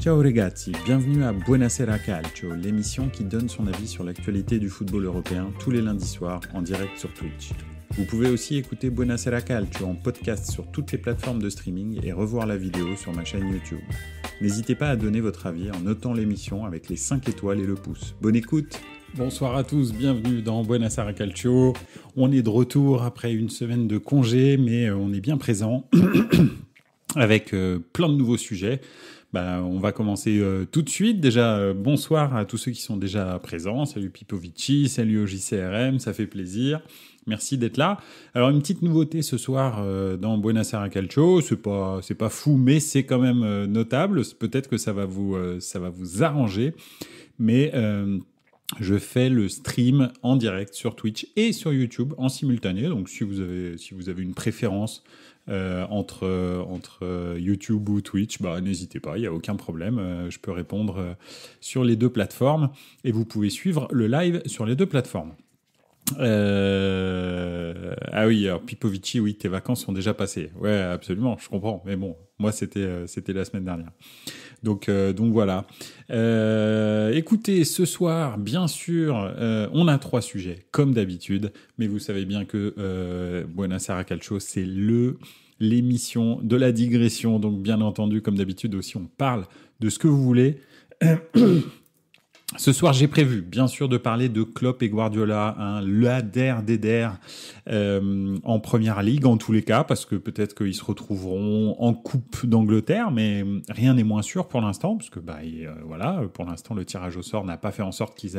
Ciao ragazzi, bienvenue à Buonasera Calcio, l'émission qui donne son avis sur l'actualité du football européen tous les lundis soirs en direct sur Twitch. Vous pouvez aussi écouter Buonasera Calcio en podcast sur toutes les plateformes de streaming et revoir la vidéo sur ma chaîne YouTube. N'hésitez pas à donner votre avis en notant l'émission avec les 5 étoiles et le pouce. Bonne écoute! Bonsoir à tous, bienvenue dans Buonasera Calcio. On est de retour après une semaine de congé, mais on est bien présent avec plein de nouveaux sujets. On va commencer tout de suite. Déjà, bonsoir à tous ceux qui sont déjà présents. Salut Pipovici, salut au JCRM, ça fait plaisir. Merci d'être là. Alors, une petite nouveauté ce soir dans Buonasera Calcio. C'est pas fou, mais c'est quand même notable. Peut-être que ça va vous arranger. Mais je fais le stream en direct sur Twitch et sur YouTube en simultané. Donc, si vous avez une préférence entre YouTube ou Twitch, n'hésitez pas, il n'y a aucun problème. Je peux répondre sur les deux plateformes et vous pouvez suivre le live sur les deux plateformes. Ah oui, alors Pipovici, oui, tes vacances sont déjà passées. Ouais, absolument, je comprends. Mais bon, moi, c'était la semaine dernière. Donc voilà. Écoutez, ce soir, bien sûr, on a 3 sujets, comme d'habitude. Mais vous savez bien que Buonasera Calcio, c'est l'émission de la digression. Donc, bien entendu, comme d'habitude aussi, on parle de ce que vous voulez. Ce soir, j'ai prévu, bien sûr, de parler de Klopp et Guardiola, l'ADER d'Eder en Première Ligue, en tous les cas, parce que peut-être qu'ils se retrouveront en Coupe d'Angleterre, mais rien n'est moins sûr pour l'instant, parce que pour l'instant, le tirage au sort n'a pas fait en sorte qu'ils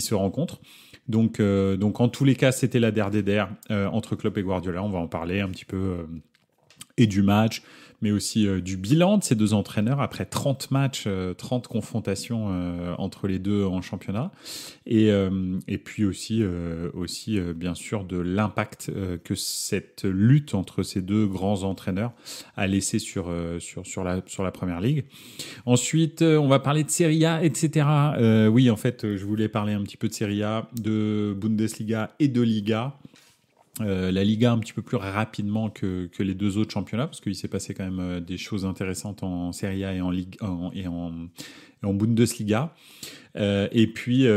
se rencontrent. Donc, en tous les cas, c'était l'ADER d'Eder entre Klopp et Guardiola. On va en parler un petit peu et du match, mais aussi du bilan de ces deux entraîneurs après 30 matchs, 30 confrontations entre les deux en championnat, et puis aussi bien sûr de l'impact que cette lutte entre ces deux grands entraîneurs a laissé sur la Première Ligue. Ensuite, on va parler de Serie A, etc. Oui, en fait, je voulais parler un petit peu de Serie A, de Bundesliga et de Liga. La Liga un petit peu plus rapidement que les deux autres championnats, parce qu'il s'est passé quand même des choses intéressantes en Serie A et en Ligue et en Bundesliga. Et puis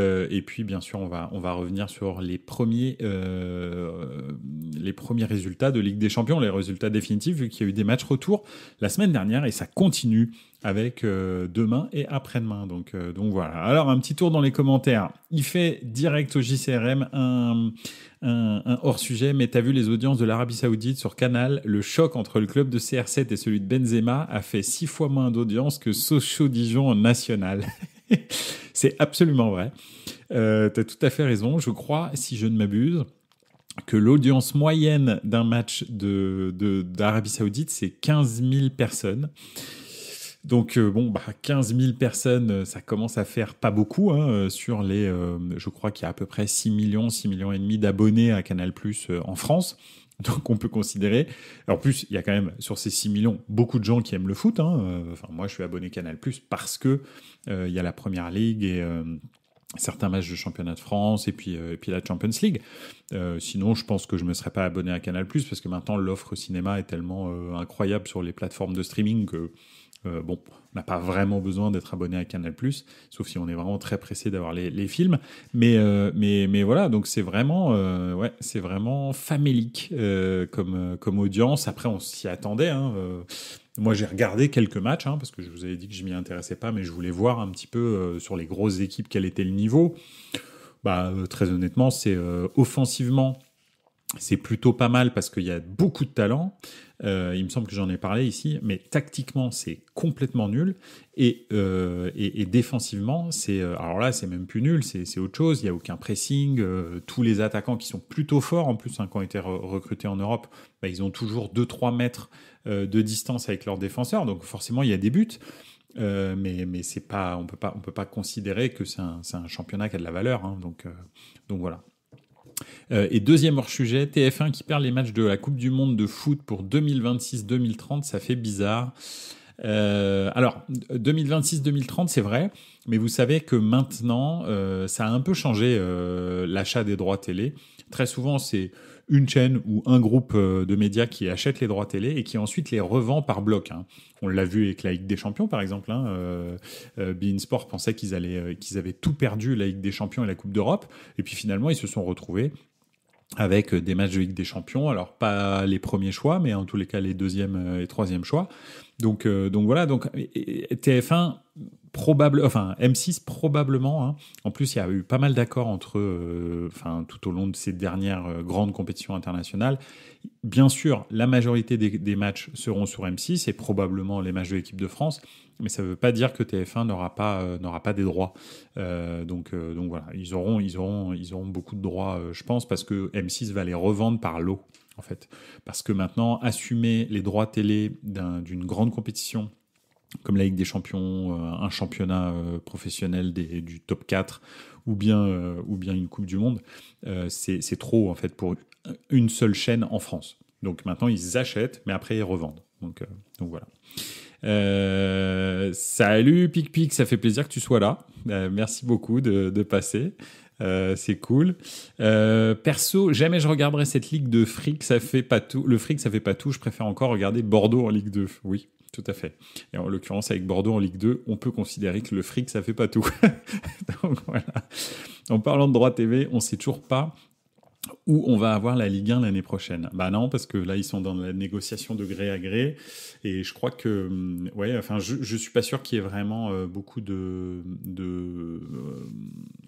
bien sûr on va revenir sur les premiers résultats de Ligue des Champions, les résultats définitifs, vu qu'il y a eu des matchs retour la semaine dernière et ça continue avec demain et après-demain. Donc voilà. Alors un petit tour dans les commentaires. Il fait direct au JCRM un hors-sujet, mais t'as vu les audiences de l'Arabie Saoudite sur Canal? Le choc entre le club de CR7 et celui de Benzema a fait 6 fois moins d'audience que Sochaux-Dijon en national. C'est absolument vrai. T'as tout à fait raison. Je crois, si je ne m'abuse, que l'audience moyenne d'un match d'Arabie Saoudite, c'est 15 000 personnes. Donc 15 000 personnes, ça commence à faire pas beaucoup sur les. Je crois qu'il y a à peu près 6 millions et demi d'abonnés à Canal+ en France. Donc on peut considérer. Alors, en plus, il y a quand même sur ces 6 millions beaucoup de gens qui aiment le foot. Moi, je suis abonné Canal+ parce que il y a la Première Ligue et certains matchs de championnat de France et puis la Champions League. Sinon, je pense que je me serais pas abonné à Canal+ parce que maintenant l'offre cinéma est tellement incroyable sur les plateformes de streaming que on n'a pas vraiment besoin d'être abonné à Canal+, sauf si on est vraiment très pressé d'avoir les films. Mais voilà, donc c'est vraiment famélique comme audience. Après, on s'y attendait. Moi, j'ai regardé quelques matchs, parce que je vous avais dit que je m'y intéressais pas, mais je voulais voir un petit peu sur les grosses équipes quel était le niveau. Très honnêtement, c'est offensivement, c'est plutôt pas mal parce qu'il y a beaucoup de talent. Il me semble que j'en ai parlé ici, mais tactiquement, c'est complètement nul. Et défensivement, alors là, c'est même plus nul, c'est autre chose. Il n'y a aucun pressing. Tous les attaquants qui sont plutôt forts, en plus, qui ont été recrutés en Europe, ils ont toujours 2-3 mètres de distance avec leurs défenseurs. Donc forcément, il y a des buts. Mais c'est pas, on peut pas considérer que c'est un championnat qui a de la valeur. Donc voilà. Et deuxième hors-sujet, TF1 qui perd les matchs de la Coupe du Monde de foot pour 2026-2030, ça fait bizarre. Alors, 2026-2030, c'est vrai, mais vous savez que maintenant, ça a un peu changé l'achat des droits télé. Très souvent, c'est une chaîne ou un groupe de médias qui achète les droits télé et qui ensuite les revend par bloc. Hein. On l'a vu avec la Ligue des Champions, par exemple. Hein. beIN Sport pensait qu'ils avaient tout perdu, la Ligue des Champions et la Coupe d'Europe. Et puis finalement, ils se sont retrouvés avec des matchs de Ligue des Champions. Alors, pas les premiers choix, mais en tous les cas, les deuxièmes et troisièmes choix. Donc voilà. Donc, TF1... M6 probablement. Hein. En plus, il y a eu pas mal d'accords entre, tout au long de ces dernières grandes compétitions internationales. Bien sûr, la majorité des matchs seront sur M6 et probablement les matchs de l'équipe de France, mais ça ne veut pas dire que TF1 n'aura pas des droits. Donc voilà, ils auront beaucoup de droits, je pense, parce que M6 va les revendre par lot, en fait. Parce que maintenant, assumer les droits télé d'une grande compétition comme la Ligue des Champions, un championnat professionnel du top 4 ou bien une Coupe du Monde, c'est trop en fait pour une seule chaîne en France. Donc maintenant ils achètent, mais après ils revendent. Donc voilà. Salut Pic, ça fait plaisir que tu sois là. Merci beaucoup de passer. C'est cool. Perso, jamais je regarderai cette ligue de fric, ça fait pas tout. Le fric, ça fait pas tout. Je préfère encore regarder Bordeaux en Ligue 2. Oui. Tout à fait. Et en l'occurrence, avec Bordeaux en Ligue 2, on peut considérer que le fric, ça fait pas tout. Donc voilà. En parlant de droit TV, on sait toujours pas où on va avoir la Ligue 1 l'année prochaine. Bah non, parce que là, ils sont dans la négociation de gré à gré. Et je crois que, je suis pas sûr qu'il y ait vraiment beaucoup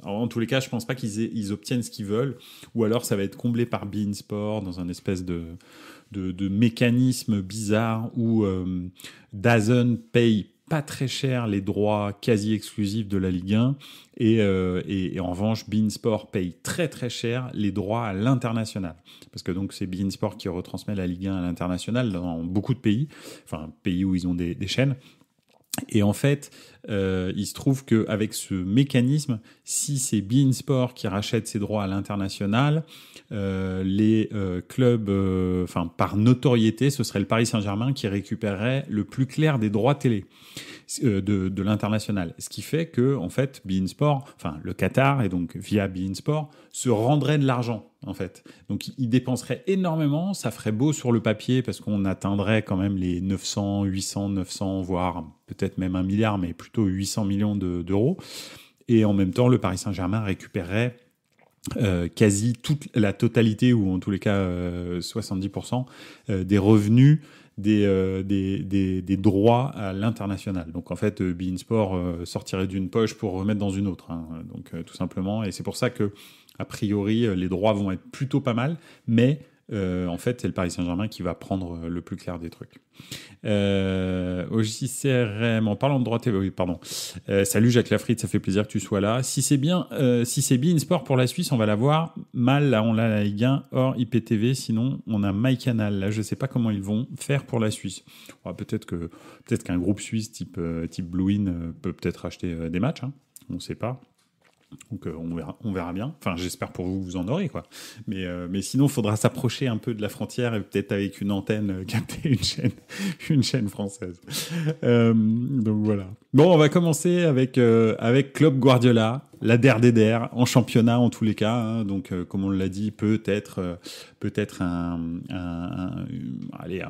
alors, en tous les cas, je pense pas qu'ils obtiennent ce qu'ils veulent. Ou alors, ça va être comblé par beIN Sport dans un espèce de mécanisme bizarre où DAZN paye pas très cher les droits quasi exclusifs de la Ligue 1 et en revanche beIN Sport paye très très cher les droits à l'international, parce que donc c'est beIN Sport qui retransmet la Ligue 1 à l'international dans beaucoup de pays, enfin pays où ils ont des chaînes. Et en fait, il se trouve qu'avec ce mécanisme, si c'est beIN Sport qui rachète ses droits à l'international, les clubs, par notoriété, ce serait le Paris Saint-Germain qui récupérerait le plus clair des droits télé de l'international. Ce qui fait que, en fait, beIN Sport, le Qatar, et donc via beIN Sport, se rendrait de l'argent, en fait. Donc, il dépenserait énormément, ça ferait beau sur le papier, parce qu'on atteindrait quand même les 900, 800, 900, voire peut-être même 1 milliard, mais plutôt 800 millions d'euros. Et en même temps, le Paris Saint-Germain récupérerait quasi toute la totalité, ou en tous les cas 70% des revenus des droits à l'international. Donc en fait, beIN Sport sortirait d'une poche pour remettre dans une autre. Hein. Donc tout simplement, et c'est pour ça que a priori les droits vont être plutôt pas mal, mais en fait, c'est le Paris Saint-Germain qui va prendre le plus clair des trucs. Au JCRM, en parlant de droit TV, oui, pardon. Salut Jacques Lafritte, ça fait plaisir que tu sois là. Si c'est beIN Sport pour la Suisse, on va la voir mal. Là, on l'a la Ligue 1 hors IPTV. Sinon, on a MyCanal. Là, je sais pas comment ils vont faire pour la Suisse. Peut-être qu'un groupe suisse type Bluewin peut peut-être acheter des matchs. Hein. On ne sait pas. Donc on verra bien. Enfin, j'espère pour vous, vous en aurez quoi. Mais sinon, il faudra s'approcher un peu de la frontière et peut-être avec une antenne capter une chaîne française. Donc voilà. Bon, on va commencer avec Klopp Guardiola, la der en championnat en tous les cas. Hein. Donc comme on l'a dit, peut-être un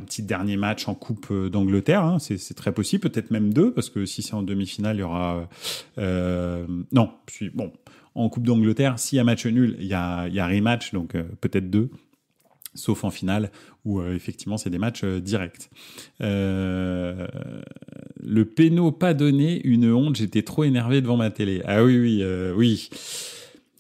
petit dernier match en Coupe d'Angleterre. Hein. C'est très possible, peut-être même 2, parce que si c'est en demi-finale, il y aura bon. En Coupe d'Angleterre, s'il y a match nul, il y a rematch, donc peut-être 2, sauf en finale où effectivement c'est des matchs directs. Le péno pas donné, une honte, j'étais trop énervé devant ma télé. Ah oui.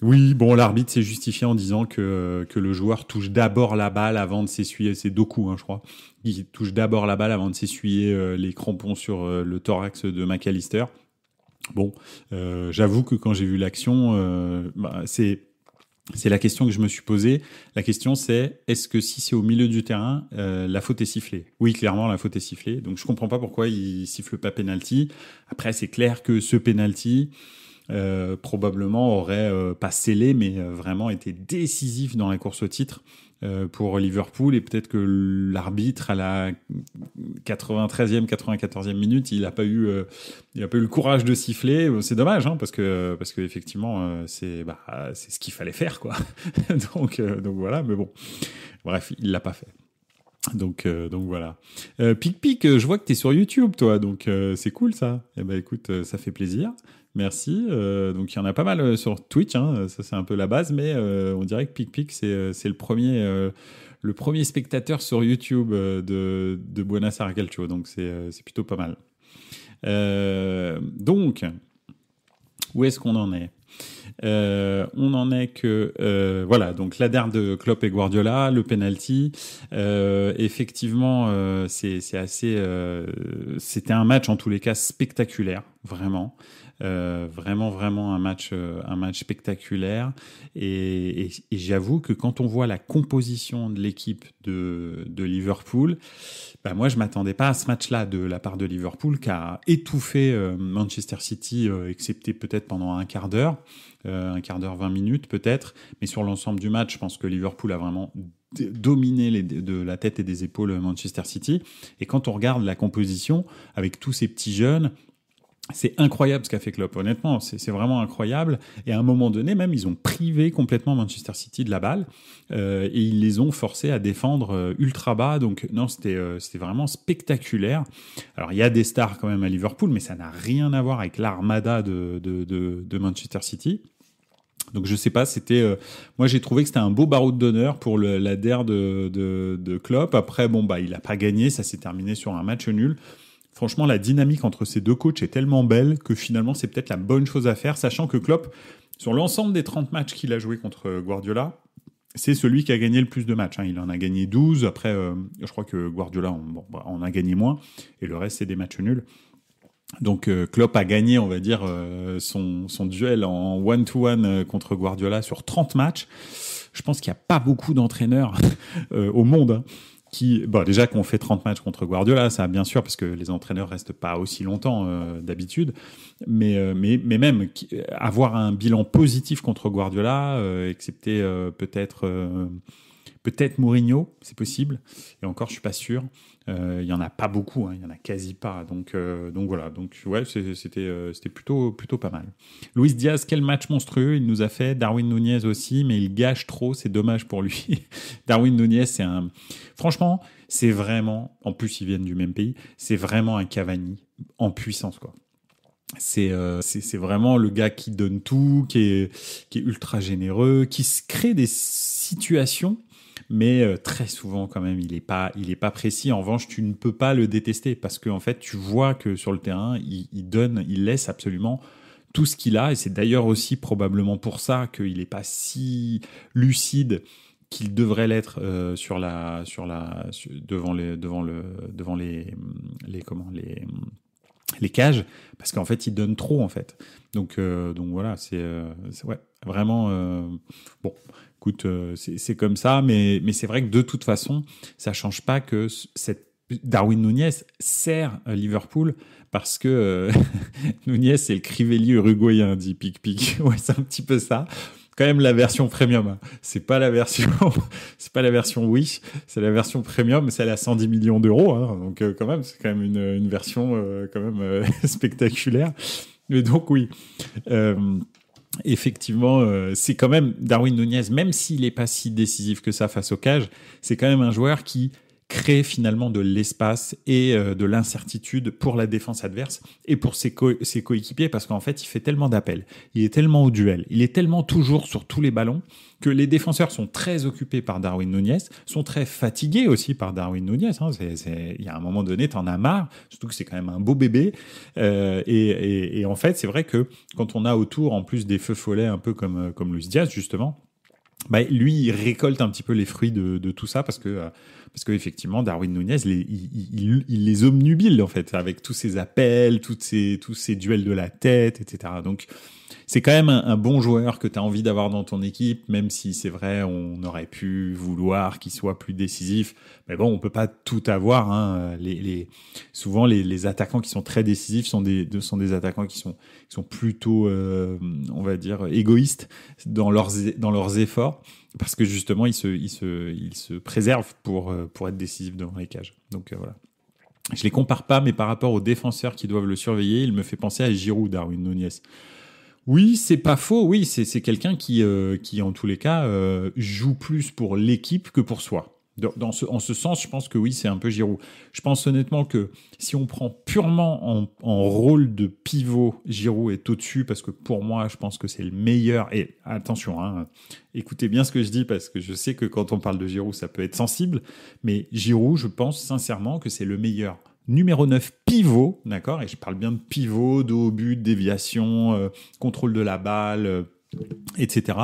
Oui, bon, l'arbitre s'est justifié en disant que le joueur touche d'abord la balle avant de s'essuyer, c'est Doku, hein, je crois. Il touche d'abord la balle avant de s'essuyer les crampons sur le thorax de McAllister. Bon, j'avoue que quand j'ai vu l'action, c'est la question que je me suis posée. La question c'est, est-ce que si c'est au milieu du terrain, la faute est sifflée? Oui, clairement, la faute est sifflée. Donc je comprends pas pourquoi il siffle pas penalty. Après, c'est clair que ce penalty probablement aurait pas scellé, mais vraiment été décisif dans la course au titre. pour Liverpool, et peut-être que l'arbitre à la 93e, 94e minute, il a pas eu le courage de siffler. C'est dommage, hein, parce que effectivement, c'est ce qu'il fallait faire, quoi. donc voilà, mais bon, bref, il l'a pas fait. Donc voilà. Pic, je vois que tu es sur YouTube, toi, donc c'est cool ça. Eh ben écoute, ça fait plaisir. Merci. Donc il y en a pas mal sur Twitch, hein. Ça c'est un peu la base, mais on dirait que Pic, c'est le premier spectateur sur YouTube de Buenas Aires Calcio, donc c'est plutôt pas mal. Donc, où est-ce qu'on en est ? On en est que voilà, donc la dernière de Klopp et Guardiola, le penalty, effectivement, c'est assez c'était un match en tous les cas spectaculaire, vraiment. Vraiment un match spectaculaire, et j'avoue que quand on voit la composition de l'équipe de Liverpool, bah moi je m'attendais pas à ce match-là de la part de Liverpool, qui a étouffé Manchester City, excepté peut-être pendant un quart d'heure, 20 minutes peut-être, mais sur l'ensemble du match, je pense que Liverpool a vraiment dominé de la tête et des épaules Manchester City. Et quand on regarde la composition avec tous ces petits jeunes, c'est incroyable ce qu'a fait Klopp, honnêtement, c'est vraiment incroyable. Et à un moment donné, même, ils ont privé complètement Manchester City de la balle, et ils les ont forcés à défendre ultra bas. Donc non, c'était vraiment spectaculaire. Alors il y a des stars quand même à Liverpool, mais ça n'a rien à voir avec l'armada de Manchester City. Donc je sais pas, moi j'ai trouvé que c'était un beau baroud d'honneur pour la DER de Klopp. Après bon bah il a pas gagné, ça s'est terminé sur un match nul. Franchement, la dynamique entre ces deux coachs est tellement belle que finalement, c'est peut-être la bonne chose à faire, sachant que Klopp, sur l'ensemble des 30 matchs qu'il a joué contre Guardiola, c'est celui qui a gagné le plus de matchs. Il en a gagné 12. Après, je crois que Guardiola on a gagné moins. Et le reste, c'est des matchs nuls. Donc Klopp a gagné, on va dire, son duel en one-to-one contre Guardiola sur 30 matchs. Je pense qu'il n'y a pas beaucoup d'entraîneurs au monde, hein, déjà qu'on fait 30 matchs contre Guardiola, ça bien sûr, parce que les entraîneurs restent pas aussi longtemps d'habitude, mais même avoir un bilan positif contre Guardiola, excepté peut-être Mourinho, c'est possible, et encore je suis pas sûr. Il y en a pas beaucoup, hein, il y en a quasi pas, donc voilà, donc ouais, c'était plutôt pas mal. Luis Diaz, quel match monstrueux il nous a fait. Darwin Núñez aussi, mais il gâche trop, c'est dommage pour lui. Darwin Núñez, franchement, c'est vraiment, en plus ils viennent du même pays, c'est vraiment un Cavani en puissance, quoi. C'est vraiment le gars qui donne tout, qui est ultra généreux, qui se crée des situations, mais très souvent quand même il est pas précis. En revanche, tu ne peux pas le détester, parce que en fait tu vois que sur le terrain il laisse absolument tout ce qu'il a, et c'est d'ailleurs aussi probablement pour ça qu'il est pas si lucide qu'il devrait l'être devant les cages, parce qu'en fait il donne trop, en fait. Donc voilà, c'est ouais, vraiment bon. Écoute, c'est comme ça, mais c'est vrai que de toute façon, ça change pas que Darwin Núñez sert Liverpool, parce que Núñez, c'est le Crivelli uruguayen, dit Pic. Ouais, c'est un petit peu ça. Quand même la version premium, hein. C'est pas la version Wish, c'est la version premium, celle à 110 millions d'euros, hein. Donc quand même, c'est quand même une version quand même spectaculaire. Mais donc oui. Effectivement, c'est quand même Darwin Núñez, même s'il n'est pas si décisif que ça face aux cages, c'est quand même un joueur qui crée finalement de l'espace et de l'incertitude pour la défense adverse et pour ses coéquipiers, parce qu'en fait, il fait tellement d'appels, il est tellement au duel, il est tellement toujours sur tous les ballons, que les défenseurs sont très occupés par Darwin Núñez, sont très fatigués aussi par Darwin Núñez. Hein. Il y a un moment donné, t'en as marre, surtout que c'est quand même un beau bébé. Et en fait, c'est vrai que quand on a autour, en plus des feux follets un peu comme Luis Diaz, justement, bah, lui, il récolte un petit peu les fruits de tout ça, parce que effectivement, Darwin Núñez, il les obnubile, en fait, avec tous ses appels, tous ces duels de la tête, etc. Donc, c'est quand même un bon joueur que tu as envie d'avoir dans ton équipe, même si c'est vrai, on aurait pu vouloir qu'il soit plus décisif. Mais bon, on peut pas tout avoir, hein. Souvent, les attaquants qui sont très décisifs sont des attaquants qui sont plutôt, on va dire, égoïstes dans leurs efforts. parce que justement, il se préserve pour être décisif devant les cages. Donc voilà. Je les compare pas, mais par rapport aux défenseurs qui doivent le surveiller, il me fait penser à Giroud, Darwin Núñez. Oui, c'est pas faux. Oui, c'est quelqu'un qui en tous les cas joue plus pour l'équipe que pour soi. En ce sens, je pense que oui, c'est un peu Giroud. Je pense honnêtement que si on prend purement en rôle de pivot, Giroud est au-dessus parce que pour moi, je pense que c'est le meilleur. Et attention, hein, écoutez bien ce que je dis parce que je sais que quand on parle de Giroud, ça peut être sensible. Mais Giroud, je pense sincèrement que c'est le meilleur numéro 9 pivot, d'accord? Et je parle bien de pivot, de haut but, déviation, contrôle de la balle, etc.,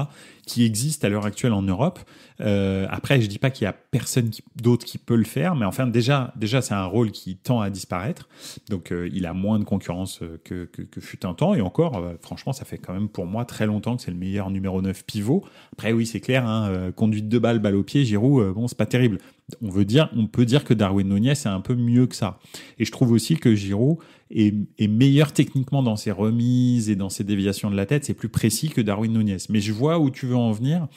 qui existe à l'heure actuelle en Europe. Après, je dis pas qu'il y a personne d'autre qui peut le faire, mais enfin déjà c'est un rôle qui tend à disparaître. Donc il a moins de concurrence que fut un temps. Et encore, franchement, ça fait quand même pour moi très longtemps que c'est le meilleur numéro 9 pivot. Après, oui, c'est clair, hein, conduite de balle au pied, Giroud, bon, c'est pas terrible. On peut dire que Darwin Núñez est un peu mieux que ça. Et je trouve aussi que Giroud est meilleur techniquement dans ses remises et dans ses déviations de la tête. C'est plus précis que Darwin Núñez. Mais je vois où tu veux en venir.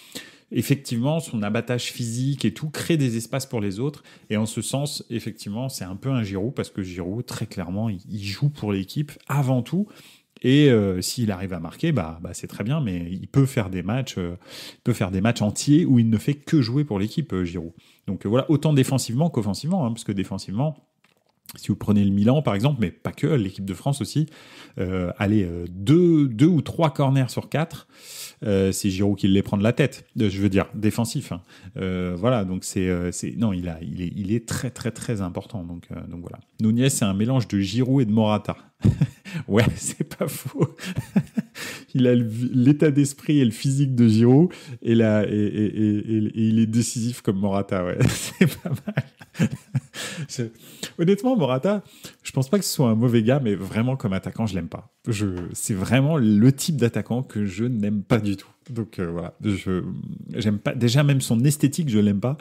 Effectivement, son abattage physique et tout crée des espaces pour les autres. Et en ce sens, effectivement, c'est un peu un Giroud parce que Giroud, très clairement, il joue pour l'équipe avant tout. Et s'il arrive à marquer, bah c'est très bien, mais il peut faire des matchs, entiers où il ne fait que jouer pour l'équipe, Giroud. Donc voilà, autant défensivement qu'offensivement, hein, parce que défensivement, si vous prenez le Milan par exemple, mais pas que, l'équipe de France aussi, deux ou trois corners sur 4, c'est Giroud qui les prend de la tête. Je veux dire défensif. Hein. Voilà, donc non, il est très très très important. Donc voilà. Núñez, c'est un mélange de Giroud et de Morata. Ouais, c'est pas faux. Il a l'état d'esprit et le physique de Giroud et il est décisif comme Morata. Ouais, c'est pas mal. Honnêtement, Morata, je pense pas que ce soit un mauvais gars, mais vraiment comme attaquant, je l'aime pas. C'est vraiment le type d'attaquant que je n'aime pas du tout. Donc voilà, j'aime pas. Déjà même son esthétique, je l'aime pas.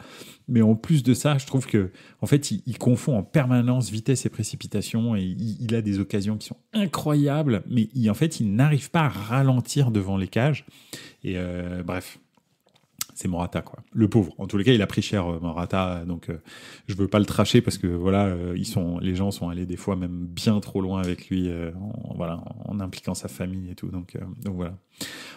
Mais en plus de ça, je trouve que en fait, il confond en permanence vitesse et précipitation et il a des occasions qui sont incroyables, mais en fait, il n'arrive pas à ralentir devant les cages. Et bref. C'est Morata, quoi. Le pauvre. En tous les cas, il a pris cher, Morata. Donc, je veux pas le tracher parce que voilà, les gens sont allés des fois même bien trop loin avec lui, en impliquant sa famille et tout. Donc voilà.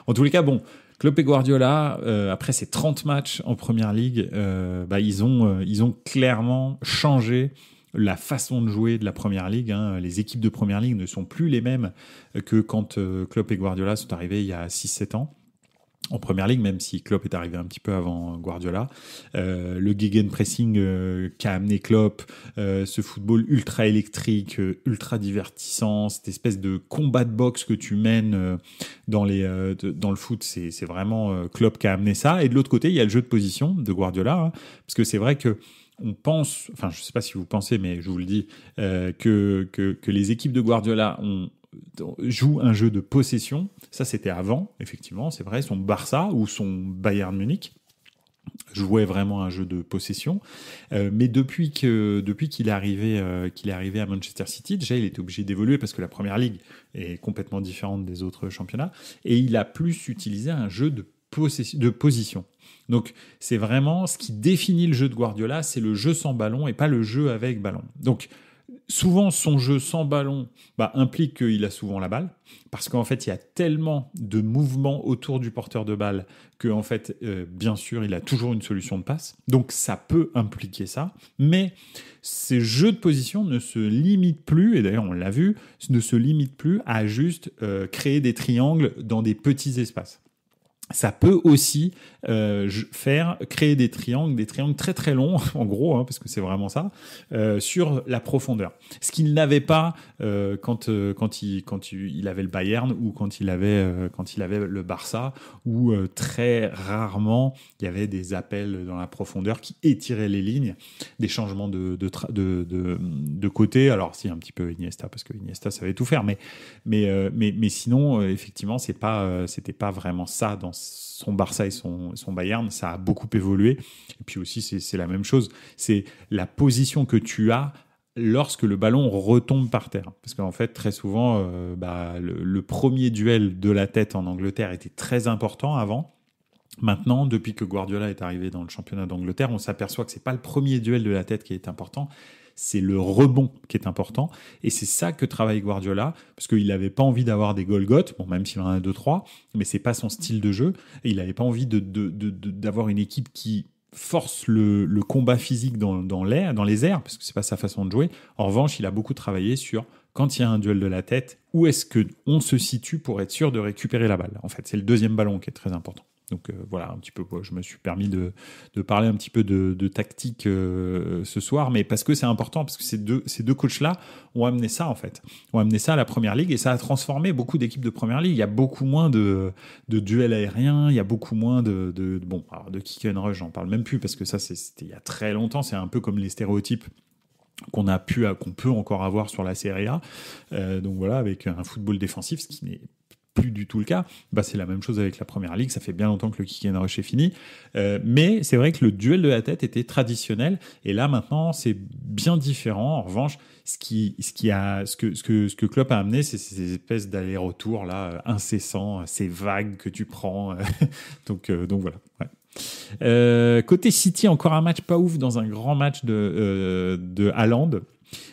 En tous les cas, bon, Klopp et Guardiola, après ces 30 matchs en Première Ligue, ils ont clairement changé la façon de jouer de la Première Ligue. Hein. Les équipes de Première Ligue ne sont plus les mêmes que quand Klopp et Guardiola sont arrivés il y a 6-7 ans. En Première Ligue, même si Klopp est arrivé un petit peu avant Guardiola. Le gegenpressing qu'a amené Klopp, ce football ultra électrique, ultra divertissant, cette espèce de combat de boxe que tu mènes dans le foot, c'est vraiment Klopp qui a amené ça. Et de l'autre côté, il y a le jeu de position de Guardiola, hein, parce que c'est vrai que on pense, enfin je sais pas si vous pensez, mais je vous le dis, que les équipes de Guardiola joue un jeu de possession. Ça, c'était avant, effectivement, c'est vrai. Son Barça ou son Bayern Munich jouait vraiment un jeu de possession. Mais depuis qu'il est arrivé à Manchester City, déjà, il était obligé d'évoluer parce que la Première Ligue est complètement différente des autres championnats. Et il a plus utilisé un jeu de position. Donc, c'est vraiment ce qui définit le jeu de Guardiola, c'est le jeu sans ballon et pas le jeu avec ballon. Donc, souvent, son jeu sans ballon implique qu'il a souvent la balle, parce qu'en fait, il y a tellement de mouvements autour du porteur de balle que, en fait, bien sûr, il a toujours une solution de passe. Donc, ça peut impliquer ça. Mais ces jeux de position ne se limitent plus, et d'ailleurs, on l'a vu, ne se limitent plus à juste créer des triangles dans des petits espaces. Ça peut aussi créer des triangles très très longs, en gros, hein, parce que c'est vraiment ça, sur la profondeur. Ce qu'il n'avait pas quand il avait le Bayern ou quand il avait le Barça, où très rarement il y avait des appels dans la profondeur qui étiraient les lignes, des changements de côté. Alors si un petit peu Iniesta, parce que Iniesta savait tout faire, mais sinon effectivement c'était pas vraiment ça dans son Barça et son Bayern. Ça a beaucoup évolué. Et puis aussi, c'est la même chose. C'est la position que tu as lorsque le ballon retombe par terre. Parce qu'en fait, très souvent, le premier duel de la tête en Angleterre était très important avant. Maintenant, depuis que Guardiola est arrivé dans le championnat d'Angleterre, on s'aperçoit que c'est pas le premier duel de la tête qui est important, c'est le rebond qui est important. Et c'est ça que travaille Guardiola, parce qu'il n'avait pas envie d'avoir des Golgoth, bon, même s'il en a deux, trois, mais c'est pas son style de jeu. Et il n'avait pas envie d'avoir une équipe qui force le combat physique dans les airs, parce que c'est pas sa façon de jouer. En revanche, il a beaucoup travaillé sur quand il y a un duel de la tête, où est-ce qu'on se situe pour être sûr de récupérer la balle. En fait, c'est le deuxième ballon qui est très important. Donc voilà, un petit peu, je me suis permis de parler un petit peu de tactique ce soir, mais parce que c'est important, parce que ces deux coachs-là ont amené ça en fait, ont amené ça à la Première Ligue et ça a transformé beaucoup d'équipes de Première Ligue. Il y a beaucoup moins de duels aériens, il y a beaucoup moins de kick and rush, j'en parle même plus parce que ça c'était il y a très longtemps, c'est un peu comme les stéréotypes qu'on peut encore avoir sur la Serie A. Donc voilà, avec un football défensif, ce qui n'est plus du tout le cas. C'est la même chose avec la Première Ligue, ça fait bien longtemps que le kick and rush est fini, mais c'est vrai que le duel de la tête était traditionnel et là maintenant c'est bien différent. En revanche, ce que Klopp a amené, c'est ces espèces d'aller-retour là incessants, ces vagues que tu prends. donc voilà. Ouais. Côté City, encore un match pas ouf dans un grand match de Haaland.